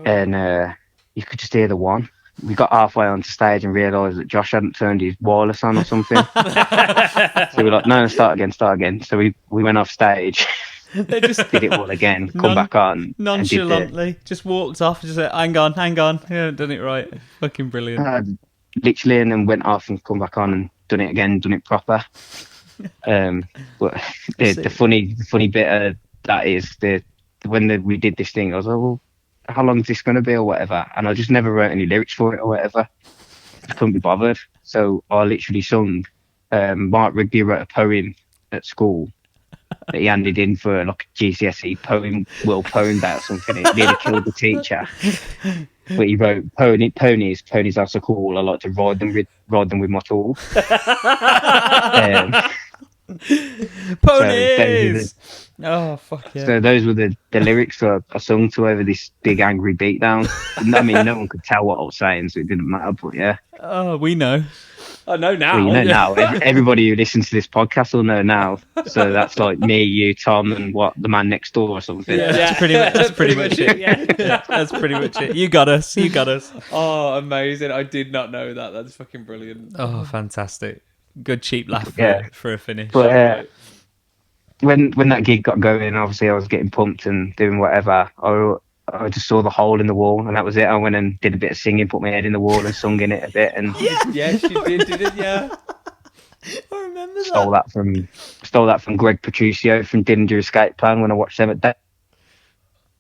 and you could just hear the one. We got halfway onto stage and realised that Josh hadn't turned his wireless on or something. So we were like, no, start again. So we went off stage. They just Did it all again, come back on. nonchalantly just walked off and just said, hang on, you haven't done it right. Fucking brilliant. Literally, and then went off and come back on and done it again, done it proper. But the funny bit of that is when we did this thing, I was like, well, how long is this going to be or whatever? And I just never wrote any lyrics for it or whatever. I couldn't be bothered. So I literally sung. Mark Rigby wrote a poem at school that he handed in for like a GCSE world poem day or something. It nearly killed the teacher. But he wrote ponies are so cool. I like to ride them with my tools. Ponies! Oh, fuck yeah. So those were the lyrics I sung to over this big angry beatdown. I mean, no one could tell what I was saying, so it didn't matter. But yeah, Oh, we know. I know now. well, you know now. Everybody who listens to this podcast will know now. So that's like me, you, Tom, and the man next door or something. Yeah, that's pretty much it. Yeah. That's pretty much it. You got us. Oh, amazing! I did not know that. That's fucking brilliant. Oh, fantastic. Good cheap laugh Yeah. for a finish. But when that gig got going, obviously I was getting pumped and doing whatever. I just saw the hole in the wall, and that was it. I went and did a bit of singing, put my head in the wall and sung in it a bit, and Yes, you did, didn't you? I remember that. stole that from Greg Petruccio from Dillinger Escape Plan when I watched them at that,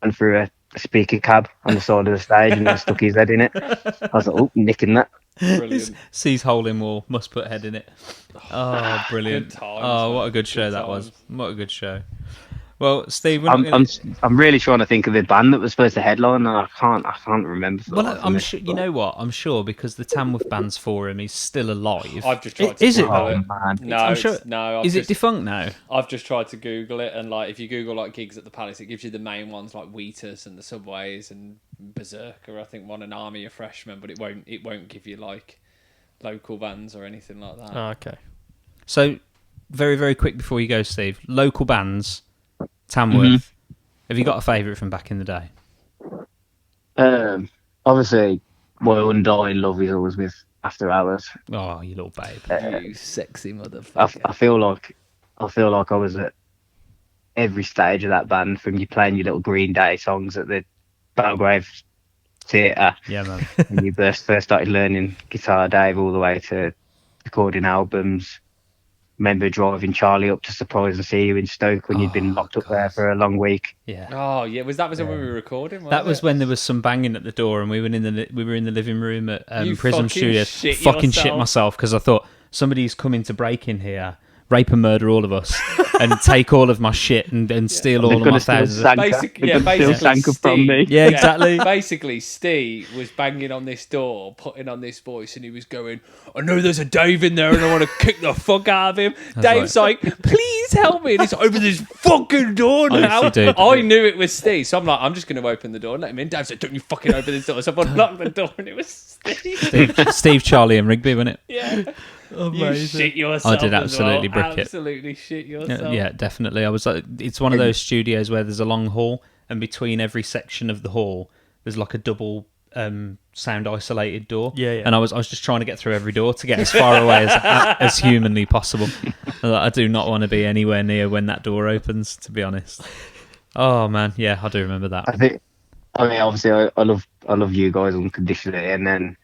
and threw a speaker cab on the side of the stage and then stuck his head in it. I was like, oh, nicking that. Brilliant. Sees hole in wall, must put head in it. Oh, brilliant. Good times, Oh, what a good show that was. What a good show. Well, Steve, we're not gonna... I'm really trying to think of the band that was supposed to headline, and I can't remember. Well, I'm sure. You know what? I'm sure because the Tamworth Bands Forum is still alive. I've just tried to Is it? Google Oh man, No, I'm it's- sure- no. Is it defunct now? I've just tried to Google it, and like if you Google like gigs at the Palace, it gives you the main ones like Wheatus and the Subways and Berserker. I think one an Army of Freshmen, but it won't give you like local bands or anything like that. Oh, okay. So, very, very quick before you go, Steve. Local bands, Tamworth. Have you got a favourite from back in the day? obviously, my undying love is always with After Hours. Oh, you little babe. You sexy motherfucker. I feel like I was at every stage of that band, from you playing your little Green Day songs at the Belgrave Theatre Yeah, man. when you first started learning guitar, Dave, all the way to recording albums, remember driving Charlie up to surprise and see you in Stoke when you'd been locked up there for a long week. Yeah. Oh yeah, was when we were recording? That was it? when there was some banging at the door, and we were in the living room at You Prism fucking Studios. shit Fucking shit yourself. myself because I thought somebody's coming to break in here, rape and murder all of us, and take all of my shit and steal all of my thousands. Basically, Sanka from me. Yeah, exactly. Basically, Steve was banging on this door, putting on this voice, and he was going, "I know there's a Dave in there, and I want to kick the fuck out of him." Dave's like, "Please help me!" And he's like, "Open this fucking door now." I knew it was Steve, so I'm like, "I'm just going to open the door and let him in." Dave said, "Don't you fucking open this door!" So I unlocked the door, and it was Steve. Steve, Charlie, and Rigby, wasn't it? Yeah. Amazing. You shit yourself. I did absolutely as well. brick it. Absolutely shit yourself. Yeah, definitely. I was like, it's one of those studios where there's a long hall, and between every section of the hall, there's like a double sound isolated door. Yeah. And I was just trying to get through every door to get as far away as humanly possible. I do not want to be anywhere near when that door opens, to be honest. Oh man, yeah, I do remember that. I mean, obviously, I love you guys unconditionally, and then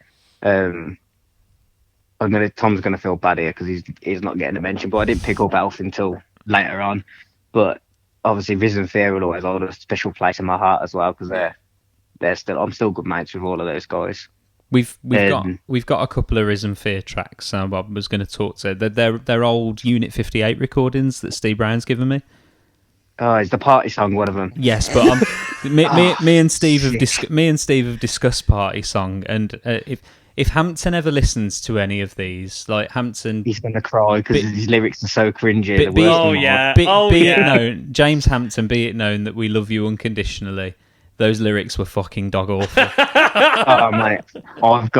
Tom's gonna feel bad here because he's not getting a mention, but I didn't pick up Elf until later on. But obviously, Risen Fear will always hold a special place in my heart as well because I'm still good mates with all of those guys. We've got a couple of Risen Fear tracks. Bob was going to talk to. They're old Unit 58 recordings that Steve Brown's given me. Oh, is the party song one of them? Yes, but me and Steve have discussed Party Song, and if Hampton ever listens to any of these, like Hampton, he's gonna cry because his lyrics are so cringy. It known, James Hampton, be it known that we love you unconditionally. Those lyrics were fucking dog awful. Oh mate, I've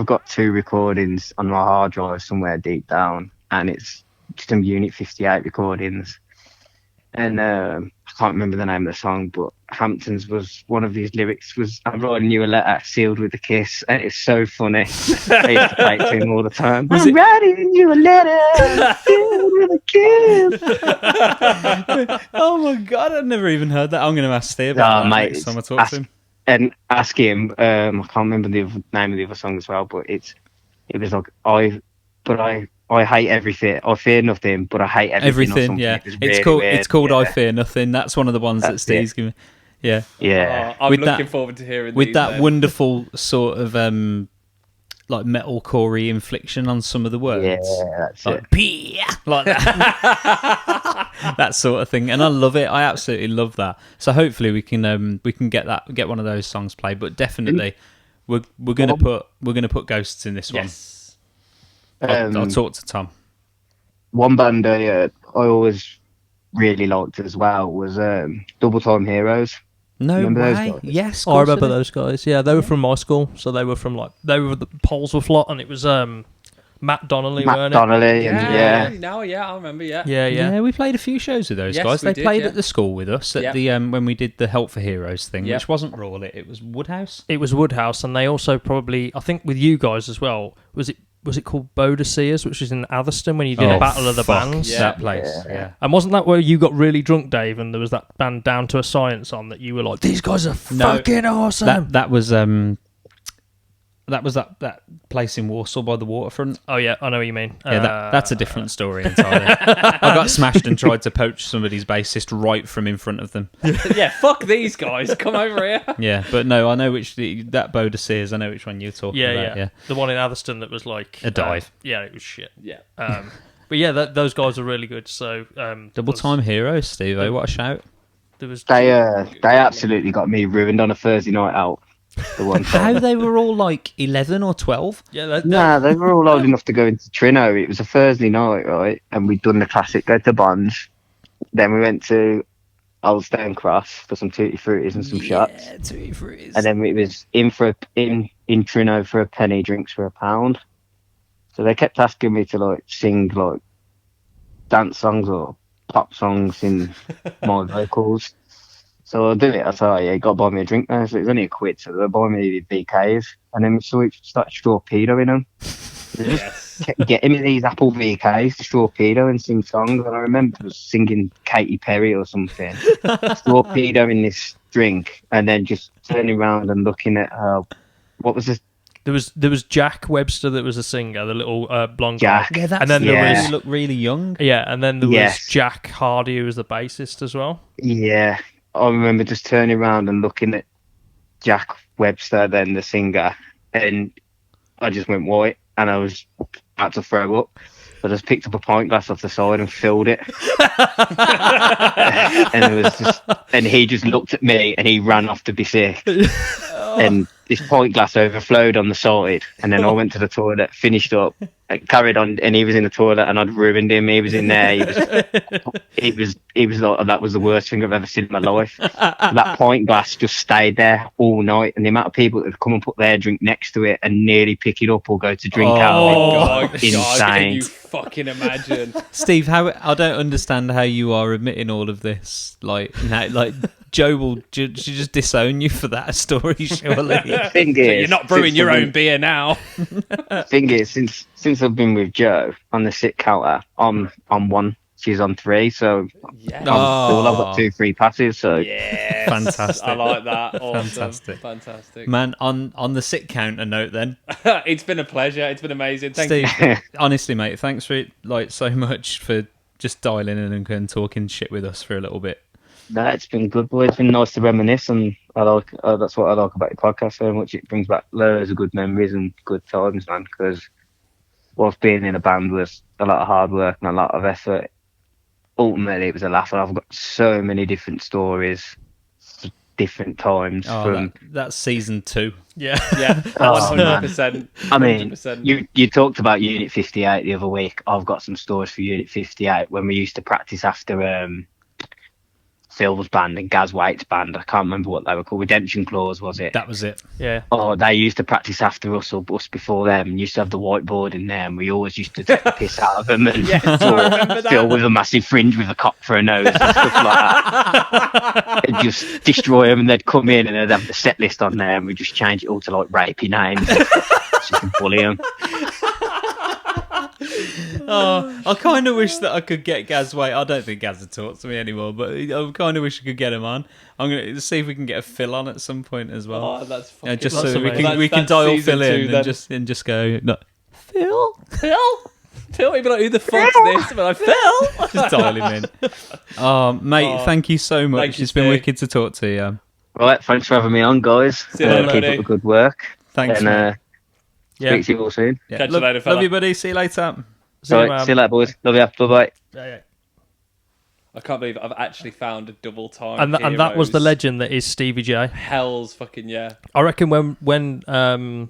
got 2 recordings on my hard drive somewhere deep down, and it's some Unit 58 recordings. And I can't remember the name of the song, but Hampton's was one of these lyrics was "I'm writing you a letter sealed with a kiss," and it's so funny. I used to play it to him all the time. Writing you a letter sealed with a kiss. Oh my god, I've never even heard that. I'm going to ask Steve about that next time I talk to him. And ask him. I can't remember the name of the other song as well, but it was like I hate everything. I fear nothing, but I hate everything. Yeah, it's called I Fear Nothing. That's one of the ones that Steve's given. Yeah, yeah. I'm looking forward to hearing with these that then. wonderful sort of like metalcore infliction on some of the words. Yeah, that's like, it. Like that. That sort of thing, and I love it. I absolutely love that. So hopefully we can get one of those songs played. But definitely, we're gonna put Ghosts in this one. I'll talk to Tom. One band I always really liked as well was Double Time Heroes. No remember way. Those guys? Yes, I remember those guys. Yeah, they were from my school, so they were the Poles were Flot, and it was Matt Donnelly, weren't it? Donnelly, I remember. Yeah. We played a few shows with those guys. They played at the school with us at the when we did the Help for Heroes thing, which wasn't Rawley, it was Woodhouse. It was Woodhouse, and they also probably, I think, with you guys as well. Was it called Boadiceas, which is in Atherstone when you did a Battle of the Bands? Yeah. That place, yeah. And wasn't that where you got really drunk, Dave, and there was that band Down to a Science on that you were like, these guys are fucking awesome? That was that place in Warsaw by the waterfront. Oh yeah, I know what you mean. Yeah, that's a different story entirely. I got smashed and tried to poach somebody's bassist right from in front of them. Yeah, fuck these guys. Come over here. Yeah, but no, I know that Boadicea, I know which one you're talking about. Yeah, the one in Atherstone that was like a dive. Yeah, it was shit. Yeah. But yeah, those guys are really good. So Double Time Heroes, Steve. What a shout! They absolutely got me ruined on a Thursday night out. The one How they were all like 11 or 12? Yeah, they were all old enough to go into Trino. It was a Thursday night, right? And we'd done the classic go to Bonds. Then we went to Old Stone Cross for some tutti fruities and some shots. Yeah, tutti fruities. And then it was in Trino for a penny, drinks for £1. So they kept asking me to like sing like dance songs or pop songs in my vocals. So I did it. I thought, yeah, you got to buy me a drink now. So it was only £1, so they bought me the BKs. And then we started torpedoing them. They just kept getting me these Apple VKs to torpedo and sing songs. And I remember singing Katy Perry or something, torpedoing this drink, and then just turning around and looking at what was this There was Jack Webster that was a singer, the little blonde Jack. guy. Yeah, that's and then there was he looked really young. and then there was Yes. Jack Hardy who was the bassist as well. Yeah, I remember just turning around and looking at Jack Webster, then the singer, and I just went white, and I was about to throw up. So I just picked up a pint glass off the side and filled it. And it was just, and he just looked at me and he ran off to be sick. And this pint glass overflowed on the side. And then I went to the toilet, finished up, and carried on. And he was in the toilet, and I'd ruined him. He was in there. He was like, that was the worst thing I've ever seen in my life. That pint glass just stayed there all night, and the amount of people that would come and put their drink next to it and nearly pick it up or go to drink out of Oh, it. God, can Insane. you fucking imagine? Steve, I don't understand how you are admitting all of this. Like Joe will she just disown you for that story, surely. Thing So is, you're not brewing since your I've own been- beer now. Thing is, since I've been with Joe on the sit counter, I'm one. She's on 3, so Yeah. I'm cool. I've got 2 free passes. So Yes. Fantastic. I like that. Awesome. Fantastic. Man, on the sit counter note then, It's been a pleasure. It's been amazing. Thank Steve, you. honestly, mate, thanks for it, so much for just dialing in and talking shit with us for a little bit. no, it's been good, boy. It's been nice to reminisce, and that's what I like about your podcast so much. It brings back loads of good memories and good times, man. Because whilst being in a band was a lot of hard work and a lot of effort, ultimately it was a laugh. And I've got so many different stories, different times from. That's season 2. Yeah. Yeah. Oh, 100%. I mean, 100%. you talked about Unit 58 the other week. I've got some stories for Unit 58 when we used to practice after Phil's band and Gaz Waite's band. I can't remember what they were called. Redemption Clause, was it? That was it. Yeah. Oh, they used to practice after us or us before them, and used to have the whiteboard in there, and we always used to take the piss out of them and Yes, I remember that. Phil with a massive fringe with a cock for a nose and stuff like that. And just destroy them, and they'd come in and they'd have the set list on there, and we'd just change it all to like rapey names. Just to bully them. Oh, I kind of wish that I could get Gaz Waite. I don't think Gaz would talk to me anymore, but I kind of wish I could get him on. I'm going to see if we can get a Phil on at some point as well. Oh, that's fucking Just That's so we amazing. can we can That's dial season Phil in 2 then. and just go, no, Phil? Phil, he'd be like, who the fuck's this? I'd be like, Phil! Just dial him in. Oh, mate, thank you so much. thank you, It's been Steve. wicked to talk to you. Right, thanks for having me on, guys. See you later, Keep buddy. up the good work. Thanks, And mate. Yeah. speak to you all soon. Yeah. Catch you later, fella. Love you, buddy. See you later. See you, Right, man. see you later, boys. Love you. Bye-bye. Yeah. I can't believe I've actually found a double time. And that was the Heroes. legend that is Stevie J. Hell's fucking yeah. I reckon when all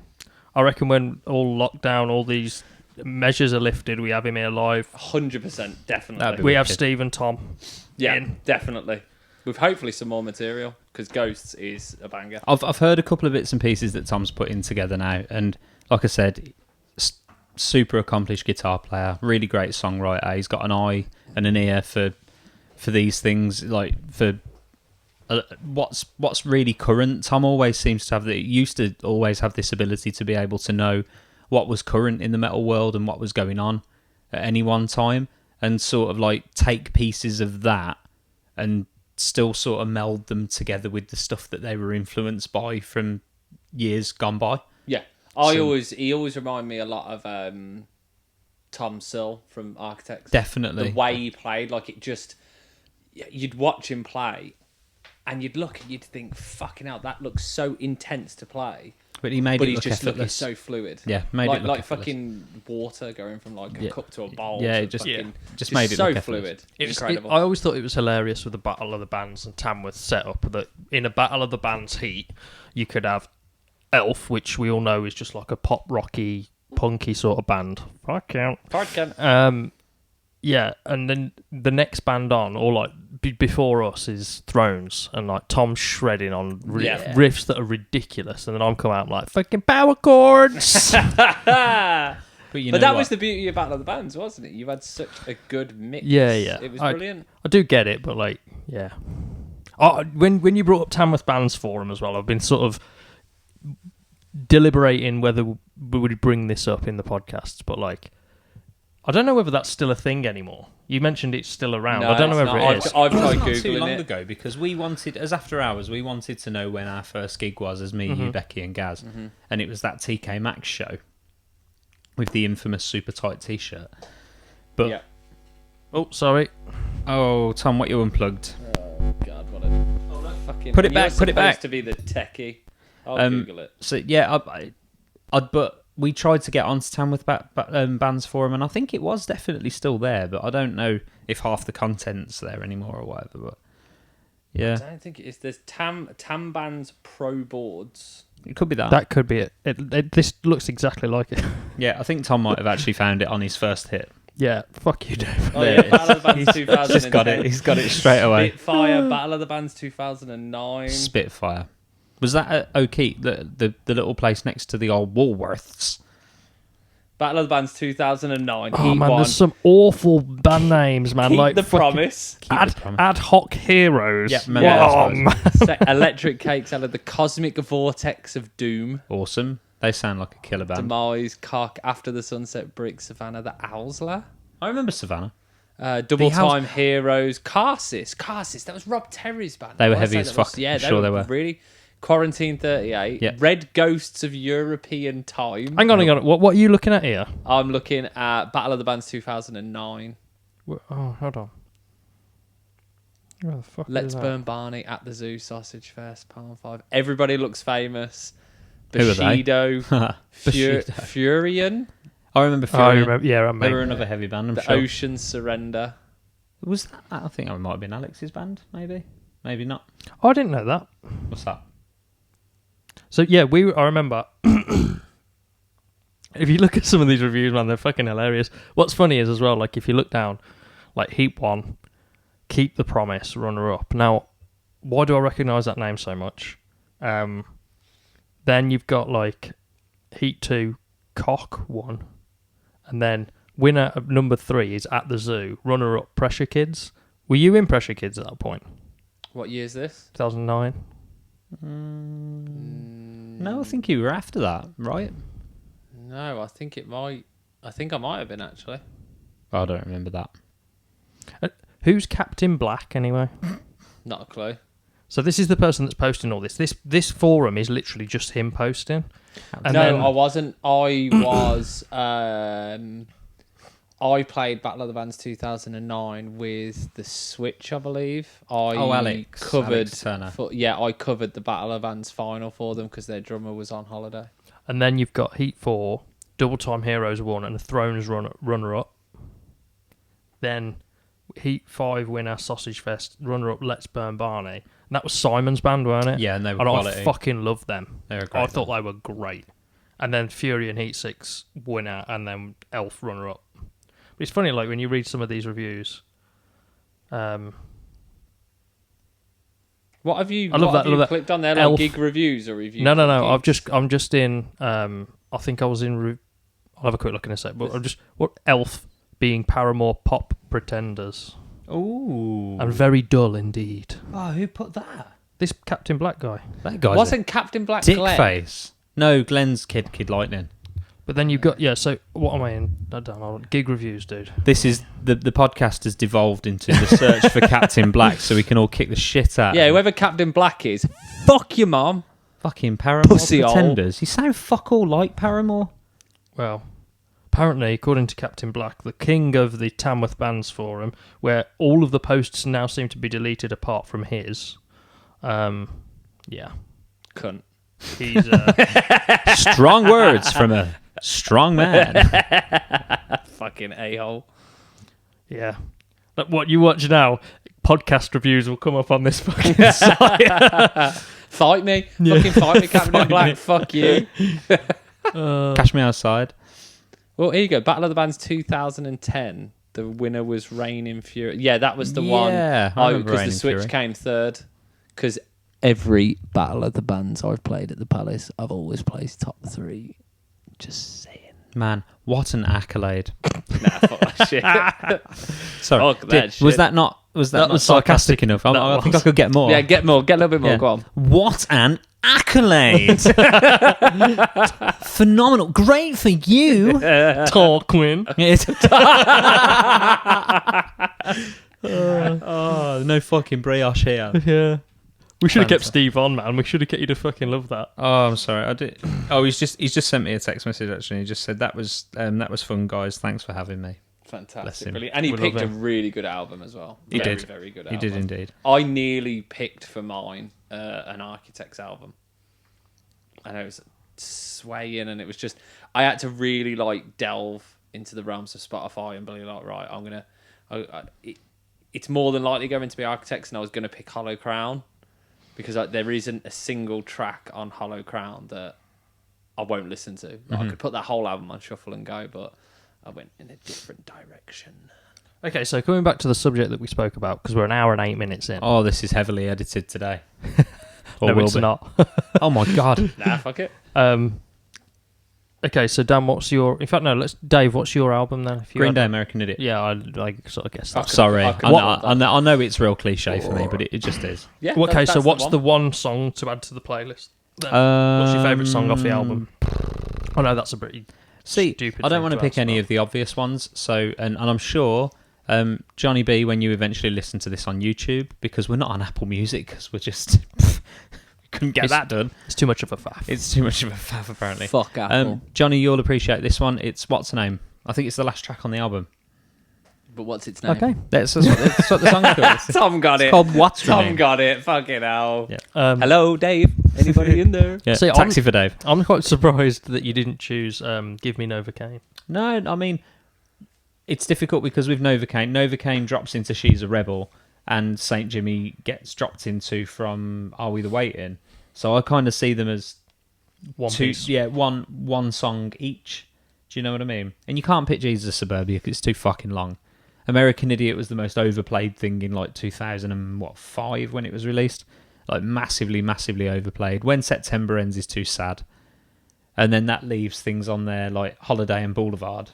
lockdown, all these measures are lifted, we have him here live. 100%, That'd definitely. be We have wicked. Steve and Tom. Yeah, in. definitely. With hopefully some more material, because Ghosts is a banger. I've heard a couple of bits and pieces that Tom's put in together now, and like I said, super accomplished guitar player, really great songwriter. He's got an eye and an ear for these things, like for what's really current. Tom always seems to have used to always have this ability to be able to know what was current in the metal world and what was going on at any one time, and sort of like take pieces of that and still sort of meld them together with the stuff that they were influenced by from years gone by. Yeah, he always reminded me a lot of Tom Sill from Architects. Definitely. The way he played, like it just, you'd watch him play, and you'd look and you'd think, "Fucking hell, that looks so intense to play." But he made But it he's look just looking effortless. so fluid. Yeah, made like it look like effortless. fucking water going from like a Yeah. cup to a bowl. Yeah, to it just- fucking, just made it so look effortless. fluid. It's, Incredible. I always thought it was hilarious with the Battle of the Bands and Tamworth setup that in a Battle of the Bands heat, you could have Elf, which we all know is just like a pop rocky, punky sort of band. Fuck out. Podcast. Yeah, and then the next band on, or like before us, is Thrones, and like Tom shredding on Yeah. riffs that are ridiculous, and then I'm come out like fucking power chords. But you know But that what? was the beauty of Battle of the Bands, wasn't it? You had such a good mix. Yeah, yeah. It was I- brilliant. I do get it, but like, yeah. When you brought up Tamworth Bands Forum as well, I've been sort of deliberating whether we would bring this up in the podcasts, but like, I don't know whether that's still a thing anymore. You mentioned it's still around. No, I don't know it's whether not. it is. I've tried It was not too Googling long it. ago because we wanted, as After Hours, we wanted to know when our first gig was as me, you, Becky, and Gaz, and it was that TK Maxx show with the infamous super tight T-shirt. But Yeah. Oh, sorry. oh, Tom, what you unplugged? Oh God, what a fucking. Put it You're back, put it back. supposed to be the techie. I'll Google it. So yeah, but we tried to get onto Tamworth Bands Forum, and I think it was definitely still there, but I don't know if half the content's there anymore or whatever. But yeah, I don't think it is. There's Tam Bands Pro Boards. it could be that. That could be it. This looks exactly like it. Yeah, I think Tom might have actually found it on his first hit. Yeah, fuck you, Dave. Oh There yeah, it is. Battle of the Bands 2010. Just got it. He's got it straight away. Spitfire, Battle of the Bands 2009. Spitfire. Was that at O'Keefe, the little place next to the old Woolworths? Battle of the Bands 2009. Oh Heat man, One. there's some awful band names, man. Keep like the fucking Promise. ad hoc heroes. Yeah, remember those Electric Cakes out of the Cosmic Vortex of Doom. Awesome. They sound like a killer band. Demise, Cock, After the Sunset Brick, Savannah, the Owlsler. I remember Savannah. Double The House- Time Heroes, Carsis. That was Rob Terry's band. They were I heavy say as that fuck. was- yeah, I'm sure they were. Really. Quarantine 38. Yeah. Red Ghosts of European Time. Hang on. What are you looking at here? I'm looking at Battle of the Bands 2009. Oh, hold on. Where the fuck Let's is that? Burn Barney at the Zoo Sausage Fest, Palm 5. Everybody Looks Famous. Who are they? Bushido. Bushido. Furion. I remember Oh, I Fury. remember. Yeah, I They remember. were another heavy band, I'm The sure. Ocean Surrender. Was that? I think it might have been Alex's band, maybe. Maybe not. Oh, I didn't know that. What's that? So yeah, I remember. If you look at some of these reviews, man, they're fucking hilarious. What's funny is as well, like if you look down, like Heat 1, Keep the Promise, runner up. Now, why do I recognise that name so much? Then you've got like Heat 2, Cock 1, and then winner of number 3 is At the Zoo, runner up Pressure Kids. Were you in Pressure Kids at that point? What year is this? 2009. No, I think you were after that, right? No, I think I might have been actually. I don't remember that. Who's Captain Black anyway? Not a clue. So this is the person that's posting all this. This forum is literally just him posting. And No, then, I wasn't. I was. I played Battle of the Bands 2009 with the Switch, I believe. Alex Turner. I covered the Battle of the Bands final for them because their drummer was on holiday. and then you've got Heat 4, Double Time Heroes 1, and the Thrones runner-up. Then Heat 5 winner, Sausage Fest, runner-up, Let's Burn Barney. And that was Simon's band, weren't it? Yeah, and they were And quality. I fucking loved them. They were great. I thought they were great. And then Fury and Heat 6 winner, and then Elf runner-up. But it's funny, like, when you read some of these reviews... What have you? I love what that- have you love that. clicked on there? Like Elf. gig reviews or reviews? No. of gigs? I'm just in. I think I was in. I'll have a quick look in a sec. But I'm just what Elf being Paramore pop pretenders Ooh. and very dull indeed. Oh, who put that? This Captain Black guy. That guy's Wasn't Captain Black a dick Glenn? face. No, Glenn's Kid Lightning. But then you've got So what am I in? I don't know. Gig reviews, dude. This is the podcast has devolved into the search for Captain Black, so we can all kick the shit out. Yeah, of him. whoever Captain Black is, fuck your mom. Fucking Paramore Pussy hole. pretenders. You sound fuck all like Paramore. Well, apparently, according to Captain Black, the king of the Tamworth Bands forum, where all of the posts now seem to be deleted apart from his. Yeah, Cunt. he's. Strong words from a strong man. Fucking a-hole. Yeah. But what you watch now, podcast reviews will come up on this fucking site. Fight me. Yeah. Fucking fight me, Captain Fight Black. me. Fuck you. Cash me outside. Well, here you go. Battle of the Bands 2010. The winner was Rain in Fury. Yeah, that was the one. Yeah, I remember Because Rain the in Switch Fury. came third. Because every Battle of the Bands I've played at the Palace, I've always placed top 3. Just saying. Man, what an accolade. Nah, fuck that shit. Sorry, Fuck that was shit. that not Was that That not was sarcastic enough? I think I could get more. Yeah, get more. Get a little bit more. Yeah. Go on. What an accolade! Phenomenal. Great for you. Tarquin. Oh, no fucking brioche here. Yeah. We should have kept Fantastic. Steve on, man. We should have kept you to fucking love that. Oh, I'm sorry. I did. Oh, he's just sent me a text message actually. He just said that was fun, guys. Thanks for having me. Bless Fantastic, him. brilliant. And he We picked love a him. really good album as well. He Very, did. very good He album. did indeed. I nearly picked for mine an Architects album. And it was swaying, and it was just... I had to really, like, delve into the realms of Spotify and be like, right, I'm going to... It's more than likely going to be Architects, and I was going to pick Hollow Crown, because there isn't a single track on Hollow Crown that I won't listen to. Like, I could put that whole album on shuffle and go, but I went in a different direction. Okay, so coming back to the subject that we spoke about, because we're an hour and 8 minutes in. Oh, this is heavily edited today. Or no, will it's be. not. Oh my god. Nah, fuck it. Okay, so Dan, what's your... In fact, no, Dave, what's your album then? If you Green had- Day, American Idiot. Yeah, I sort of guessed that. Sorry, I could- I know it's real cliche for me, but it just is. Yeah. Okay, so that's what's the one. one song to add to the playlist? Then? What's your favourite song off the album? I know that's a pretty stupid I don't thing want to pick ask, any but- of the obvious ones. So, and I'm sure Johnny B, when you eventually listen to this on YouTube, because we're not on Apple Music, because we're just we couldn't get that done. It's too much of a faff. It's too much of a faff, apparently. Fuck Apple. Johnny, you'll appreciate this one. It's what's the name? I think it's the last track on the album. But what's its name? Okay. That's what the song's called. Tom got It's it. called What's Your Tom Name? got it. Fucking hell. Yeah. Hello, Dave. Anybody in there? Yeah. See, Taxi for Dave. I'm quite surprised that you didn't choose Give Me Novocaine. No, I mean, it's difficult because with Novocaine drops into She's a Rebel, and St. Jimmy gets dropped into from Are We the Waiting. So I kind of see them as One two, piece. yeah, one song each. Do you know what I mean? And you can't pick Jesus Suburbia because it's too fucking long. American Idiot was the most overplayed thing in like 2005 when it was released. Like massively, massively overplayed. When September Ends is too sad. And then that leaves things on there like Holiday and Boulevard.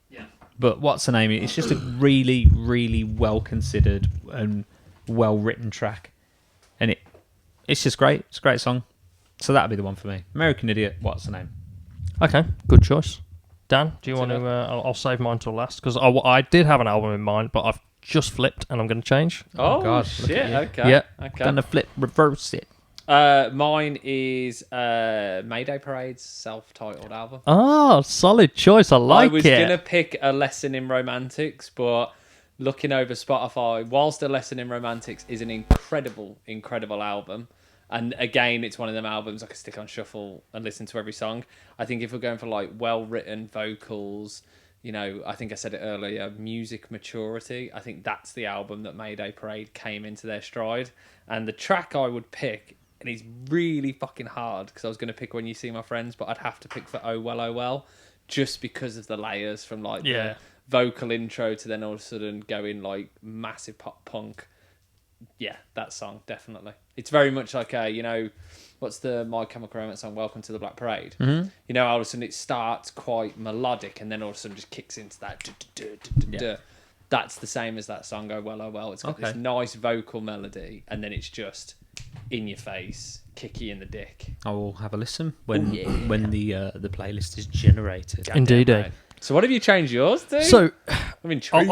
Yeah. But what's the name? It's just a really, really well considered and well written track. And it's just great. It's a great song. So that'd be the one for me. American Idiot, what's the name? Okay, good choice. Dan, do you want it to... I'll save mine till last, because I did have an album in mind, but I've just flipped, and I'm going to change. Oh, God, look shit. at you. Okay. Yeah. Okay. Gonna flip, reverse it. Mine is Mayday Parade's self-titled album. Oh, solid choice. I like I was it. going to pick A Lesson in Romantics, but looking over Spotify, whilst A Lesson in Romantics is an incredible, incredible album, and again, it's one of them albums I could stick on shuffle and listen to every song. I think if we're going for like well-written vocals, you know, I think I said it earlier, music maturity, I think that's the album that Mayday Parade came into their stride. And the track I would pick, and it's really fucking hard because I was going to pick When You See My Friends, but I'd have to pick for Oh Well, just because of the layers from like the vocal intro to then all of a sudden going like massive pop punk. Yeah, that song, definitely. It's very much like you know, what's the My Chemical Romance song, Welcome to the Black Parade? Mm-hmm. You know, all of a sudden it starts quite melodic and then all of a sudden just kicks into that. Yeah. That's the same as that song, Oh Well. It's got this nice vocal melody and then it's just in your face, kick you in the dick. I will have a listen when the playlist is generated. Indeed. Damn right. So what have you changed yours to? So, I'm intrigued.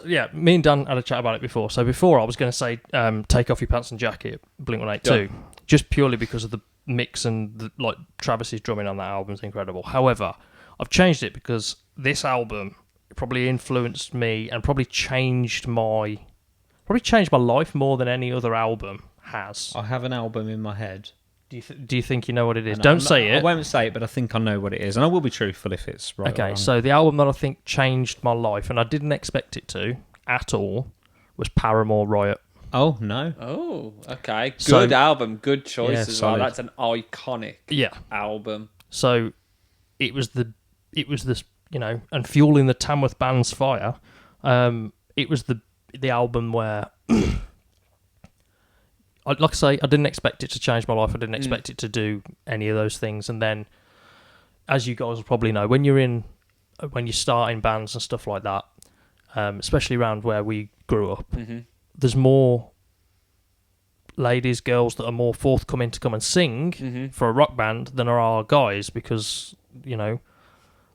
yeah, me and Dan had a chat about it before. So before I was going to say, take off your pants and jacket, Blink-182, just purely because of the mix and the, like Travis's drumming on that album is incredible. However, I've changed it because this album probably influenced me and probably changed my life more than any other album has. I have an album in my head. Do you think you know what it is? And Don't say it. I won't say it, but I think I know what it is, and I will be truthful if it's right. Okay, so the album that I think changed my life, and I didn't expect it to at all, was Paramore Riot. Oh no! Oh, okay. Good So- album. Good choice Yeah, as well. solid. That's an iconic Yeah. album. So it was this, you know, and fueling the Tamworth band's fire. It was the album where, like I say, I didn't expect it to change my life. I didn't expect it to do any of those things. And then, as you guys will probably know, when you start in bands and stuff like that, especially around where we grew up, Mm-hmm. there's more ladies, girls that are more forthcoming to come and sing Mm-hmm. for a rock band than there are guys, because, you know,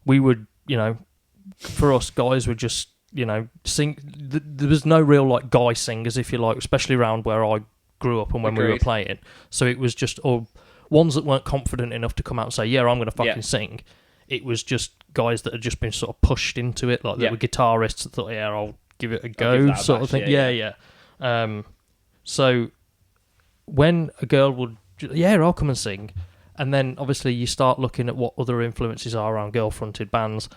we would, you know, for us, guys would just, you know, sing. There was no real, like, guy singers, if you like, especially around where I grew up and when we were Agreed. playing. So it was just ones that weren't confident enough to come out and say, yeah, I'm going to fucking sing. It was just guys that had just been sort of pushed into it, like they were guitarists that thought, yeah, I'll give it a go, sort of thing. Yeah. So when a girl would, yeah, I'll come and sing, and then obviously you start looking at what other influences are around girl-fronted bands.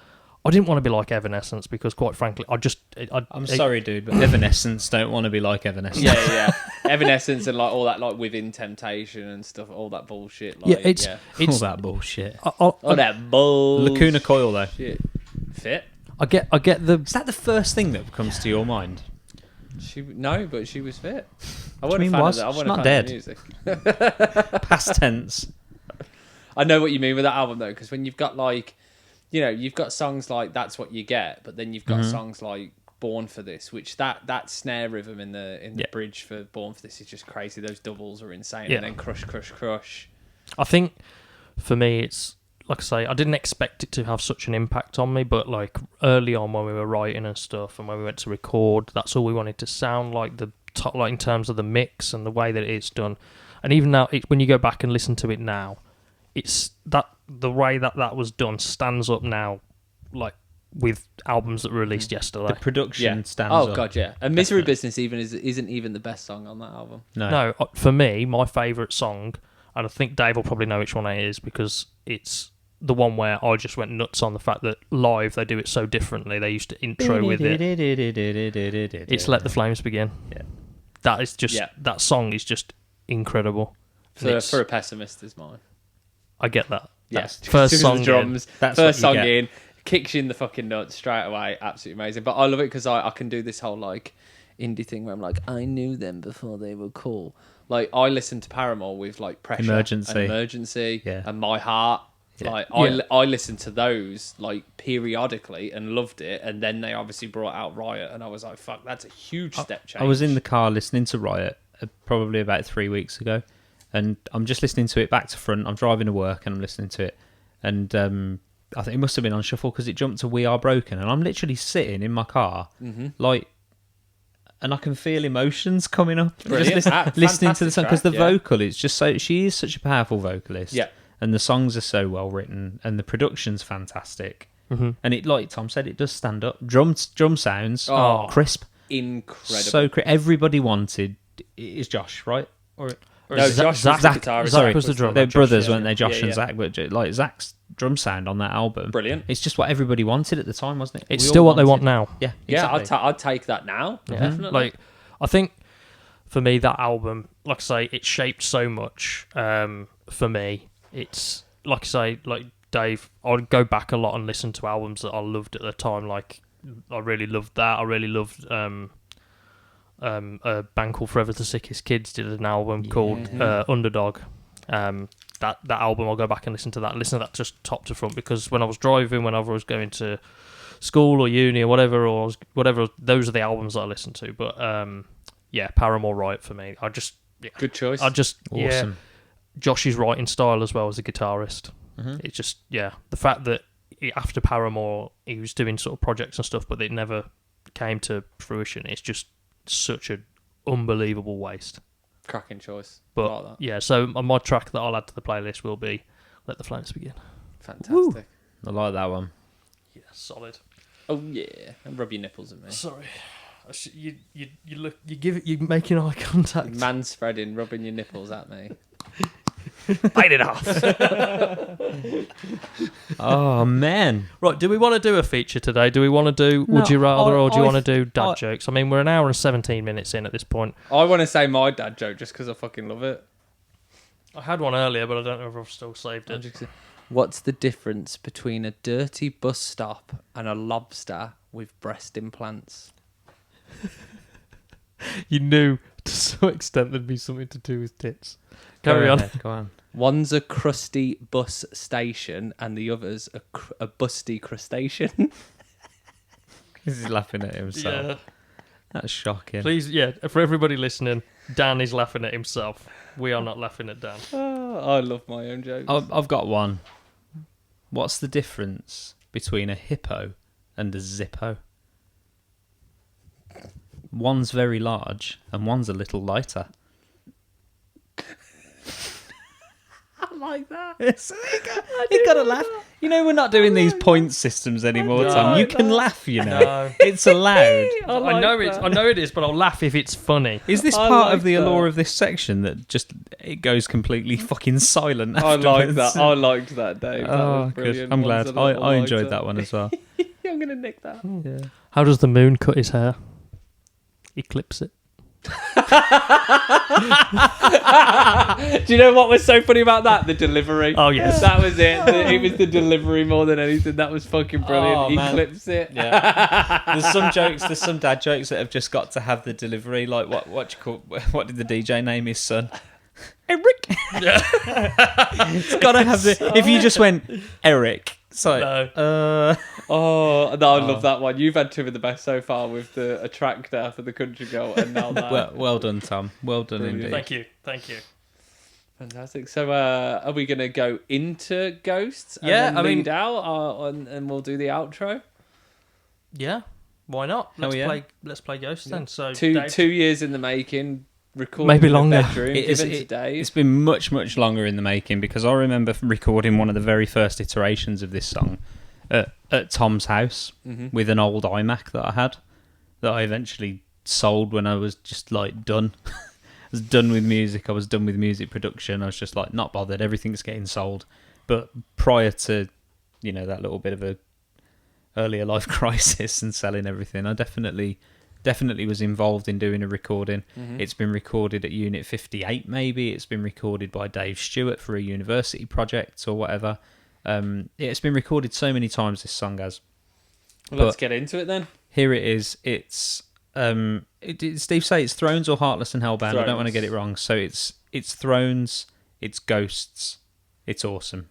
I didn't want to be like Evanescence because, quite frankly, I'm sorry, dude, but Evanescence don't want to be like Evanescence. Yeah. Evanescence and like all that, like Within Temptation and stuff, all that bullshit. Like, it's all that bullshit. all that bullshit. Lacuna Coil, though. Fit. I get the. Is that the first thing that comes to your mind? No, but she was fit. I What do you wasn't mean a fan was? of that. I She's wasn't a not fan of dead. the music. Past tense. I know what you mean with that album though, because when you've got like, you know, you've got songs like That's What You Get, but then you've got songs like Born for This, which that snare rhythm in the bridge for Born for This is just crazy. Those doubles are insane, and then Crush, Crush, Crush. I think for me, it's like I say, I didn't expect it to have such an impact on me, but like early on when we were writing and stuff, and when we went to record, that's all we wanted to sound like, the top, like in terms of the mix and the way that it's done. And even now, when you go back and listen to it now, it's that the way that was done stands up now, like with albums that were released yesterday. The production stands Oh up. god, yeah. And Misery Business isn't even the best song on that album. No, for me, my favourite song, and I think Dave will probably know which one it is because it's the one where I just went nuts on the fact that live they do it so differently. They used to intro with it. It's Let the Flames Begin. Yeah. That is just that song is just incredible. For a pessimist is mine. I get that. Yes, First song the drums. That's First what you song get. in, kicks you in the fucking nuts straight away. Absolutely amazing. But I love it because I can do this whole like indie thing where I'm like, I knew them before they were cool. Like I listened to Paramore with like Pressure, Emergency, and My Heart. Yeah. Like I listened to those like periodically and loved it, and then they obviously brought out Riot, and I was like, fuck, that's a huge step change. I was in the car listening to Riot probably about 3 weeks ago, and I'm just listening to it back to front. I'm driving to work and I'm listening to it, and I think it must have been on shuffle because it jumped to We Are Broken, and I'm literally sitting in my car, like, and I can feel emotions coming up. Just listening to the song because the vocal is just so. She is such a powerful vocalist. Yeah. And the songs are so well written, and the production's fantastic. Mm-hmm. And it, like Tom said, it does stand up. Drum sounds crisp, incredible. So everybody wanted. Is Josh right? Or no, Josh was the guitarist. Zach was the drummer. They're brothers, yeah. weren't they? Josh and Zach, but like Zach's drum sound on that album, brilliant. It's just what everybody wanted at the time, wasn't it? It's still what they want now. Yeah, yeah. exactly. I'd take that now. Yeah. Definitely. Like, I think for me that album, like I say, it shaped so much. For me, it's like I say, like Dave, I'd go back a lot and listen to albums that I loved at the time. Like I really loved that. I really loved a band called Forever the Sickest Kids did an album called Underdog. That album, I'll go back and listen to that just top to front, because when I was driving, whenever I was going to school or uni or whatever, those are the albums that I listened to. But Paramore Riot for me. Good choice. Awesome. Josh's writing style as well as a guitarist. Mm-hmm. It's just the fact that after Paramore he was doing sort of projects and stuff, but it never came to fruition. It's just such an unbelievable waste. Cracking choice. But like yeah, so my track that I'll add to the playlist will be "Let the Flames Begin." Fantastic. Woo. I like that one. Yeah, solid. Oh yeah, and rub your nipples at me. Sorry, you look, you're making eye contact. Man spreading, rubbing your nipples at me. Bite it off. Oh man! Right, do we want to do a feature today? Do we want to do Would You Rather, or do you want to do dad jokes? I mean, we're an hour and 17 minutes in at this point. I want to say my dad joke just because I fucking love it. I had one earlier, but I don't know if I've still saved it. What's the difference between a dirty bus stop and a lobster with breast implants? You knew to some extent there'd be something to do with tits. Carry on. Go on. One's a crusty bus station and the other's a busty crustacean. He's laughing at himself. Yeah. That's shocking. Please, for everybody listening, Dan is laughing at himself. We are not laughing at Dan. I love my own jokes. I've got one. What's the difference between a hippo and a zippo? One's very large and one's a little lighter. I like that. You gotta laugh. You know, we're not doing these point systems anymore, Tom. You can laugh, you know. No. It's allowed. I know it is, but I'll laugh if it's funny. Is this I part like of the that. allure of this section that just it goes completely fucking silent? I like afterwards? that. I liked that, Dave. That Oh, was good. brilliant. I'm One's glad. a little I enjoyed lighter. that one as well. I'm gonna nick that. Yeah. How does the moon cut his hair? He clips it. Do you know what was so funny about that? The delivery. Oh, yes. That was it. It was the delivery more than anything. That was fucking brilliant. Oh, he man. clips it. Yeah. There's some dad jokes that have just got to have the delivery. Like what did the DJ name his son? Eric. It's got to have the. If you just went Eric, it's like No. Oh, no, I love that one. You've had two of the best so far with the attractor for the country girl and now that. well done, Tom. Well done Brilliant. indeed. Thank you. Fantastic. So, are we going to go into Ghosts? And Yeah, then I mean- lead out, and we'll do the outro. Yeah, why not? Oh, yeah. Let's play Ghosts then. So Two Dave, 2 years in the making. Recorded Maybe in the longer. bedroom, given to Dave. It's been much longer in the making because I remember recording one of the very first iterations of this song at Tom's house with an old iMac that I had that I eventually sold when I was just like done. I was done with music. I was done with music production. I was just like not bothered. Everything's getting sold. But prior to, you know, that little bit of a earlier life crisis and selling everything, I definitely was involved in doing a recording. It's been recorded at Unit 58 maybe. It's been recorded by Dave Stewart for a university project or whatever. It's been recorded so many times, this song has. Well, let's get into it then. Here it is. It's Steve say it's Thrones or Heartless and Hellbound. I don't want to get it wrong. So it's Thrones, it's Ghosts, it's awesome.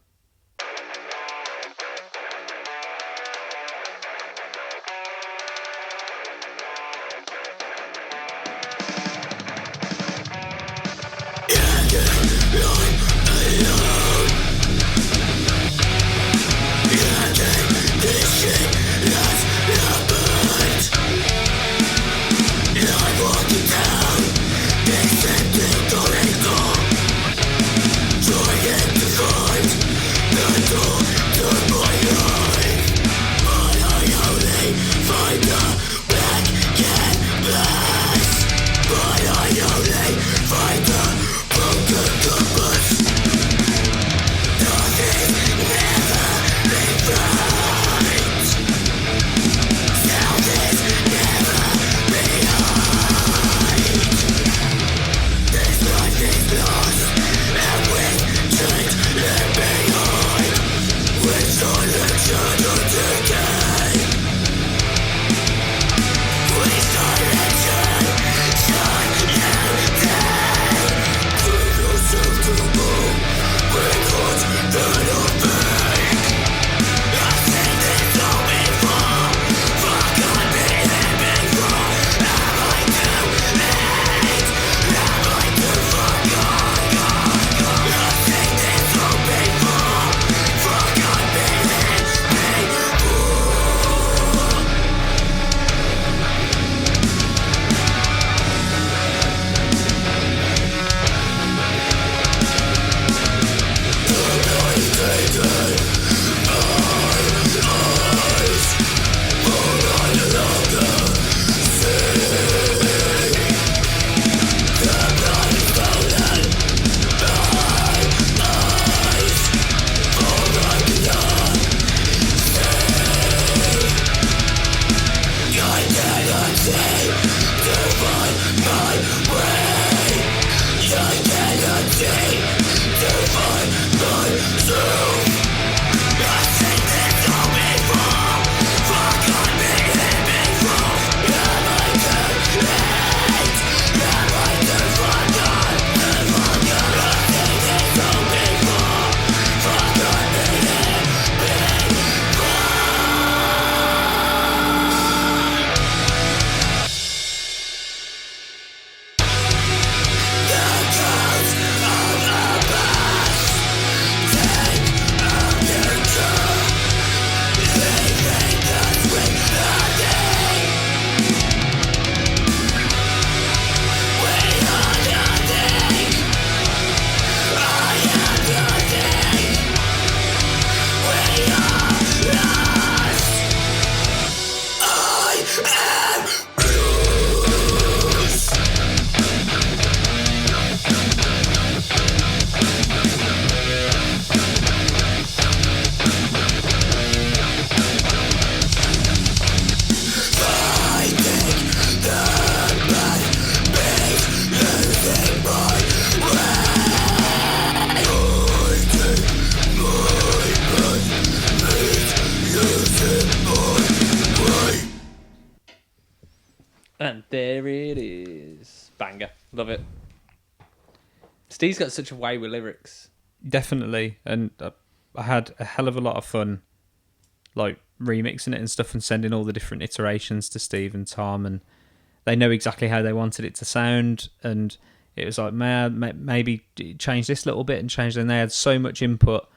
banger. Love it. Steve's got such a way with lyrics. Definitely, and I had a hell of a lot of fun, like remixing it and stuff, and sending all the different iterations to Steve and Tom, and they know exactly how they wanted it to sound, and it was like, man, maybe change this little bit and change. And they had so much input,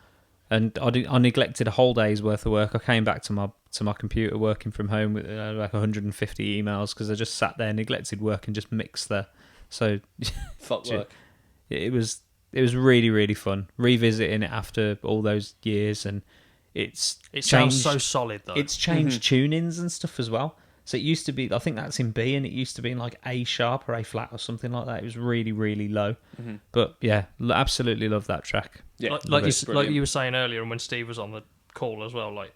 and I neglected a whole day's worth of work. I came back to my computer working from home with like 150 emails because I just sat there, neglected work, and just mixed there. So Fuck work. It was really, really fun revisiting it after all those years, and it sounds so solid though. It's changed tunings and stuff as well. So it used to be, I think that's in B, and it used to be in like A sharp or A flat or something like that. It was really, really low. But yeah, absolutely love that track. Yeah, like you were saying earlier, and when Steve was on the call as well, like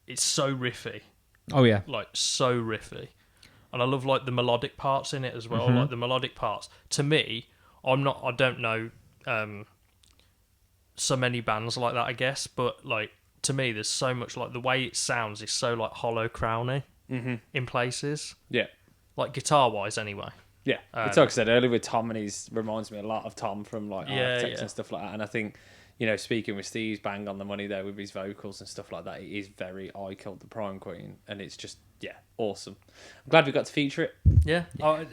it's so riffy. Oh yeah, like so riffy, and I love like the melodic parts in it as well. Like the melodic parts, to me, I don't know so many bands like that, I guess, but like to me, there's so much, like the way it sounds is so like hollow crowny in places. Yeah, like guitar wise, anyway. Yeah, it's like I said earlier with Tom, and he's reminds me a lot of Tom from like Architects and stuff like that. And I think, you know, speaking with Steve's bang on the money there with his vocals and stuff like that, it is very I Killed the Prom Queen, and it's just awesome. I'm glad we got to feature it. Yeah. I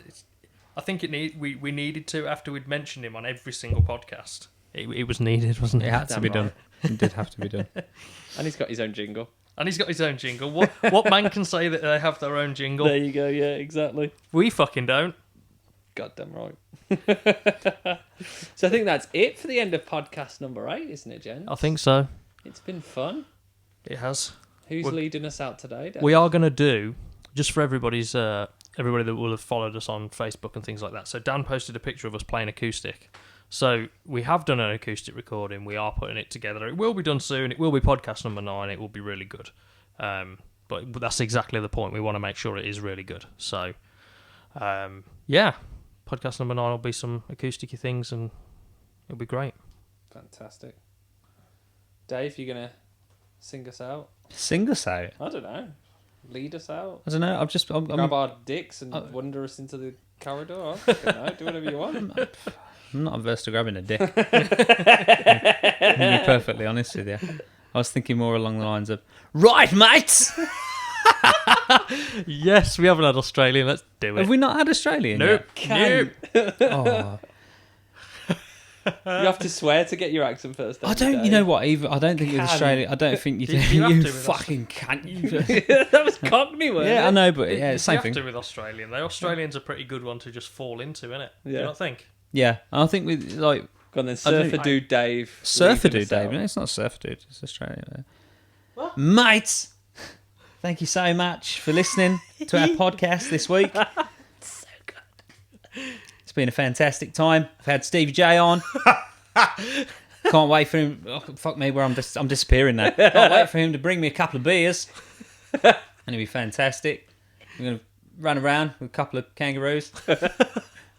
think we needed to after we'd mentioned him on every single podcast. It was needed, wasn't it? It had to be done. It did have to be done. And he's got his own jingle. What man can say that they have their own jingle? There you go. Yeah, exactly. We fucking don't. Goddamn right. So I think that's it for the end of podcast number 8, isn't it, Jen? I think so. It's been fun. It has. Who's leading us out today, Dave? We are going to do, just for everybody that will have followed us on Facebook and things like that. So Dan posted a picture of us playing acoustic. So we have done an acoustic recording. We are putting it together. It will be done soon. It will be podcast number 9. It will be really good. But that's exactly the point. We want to make sure it is really good. So, podcast number 9 will be some acoustic-y things, and it'll be great. Fantastic. Dave, you going to sing us out? Sing us out? I don't know. Lead us out? I don't know. Grab our dicks and wander us into the corridor? I don't know. Do whatever you want. I'm not averse to grabbing a dick. To be perfectly honest with you. I was thinking more along the lines of, right, mates! Yes, we haven't had Australian. Let's do it. Have we not had Australian Nope. yet? Oh. You have to swear to get your accent first. I don't, you know what, either. I don't think with Australia, I don't think you do. You fucking can't. That was Cockney word. Yeah, I know, but yeah, it's the same thing. You have to with Australian. The Australian's a pretty good one to just fall into, isn't it? Yeah. Do you not think? Yeah, I think with, like... Go on then, Surfer Dude Dave. Surfer Dude Dave? No, it's not Surfer Dude, it's Australian. What? Mates! Thank you so much for listening to our podcast this week. So good. It's been a fantastic time. I've had Stevie J on. Can't wait for him. Oh, fuck me, where I'm disappearing now. Can't wait for him to bring me a couple of beers. And it'll be fantastic. We're going to run around with a couple of kangaroos.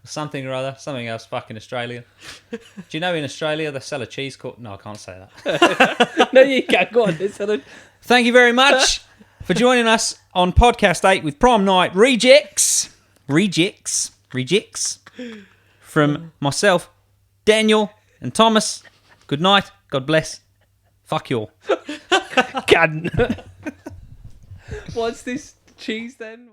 Something or other. Something else fucking Australian. Do you know in Australia they sell a cheese court? No, I can't say that. No, you can't. Go on. Thank you very much for joining us on Podcast 8 with Prom Night Rejects. From myself, Daniel, and Thomas. Good night. God bless. Fuck you all. God. What's this cheese then?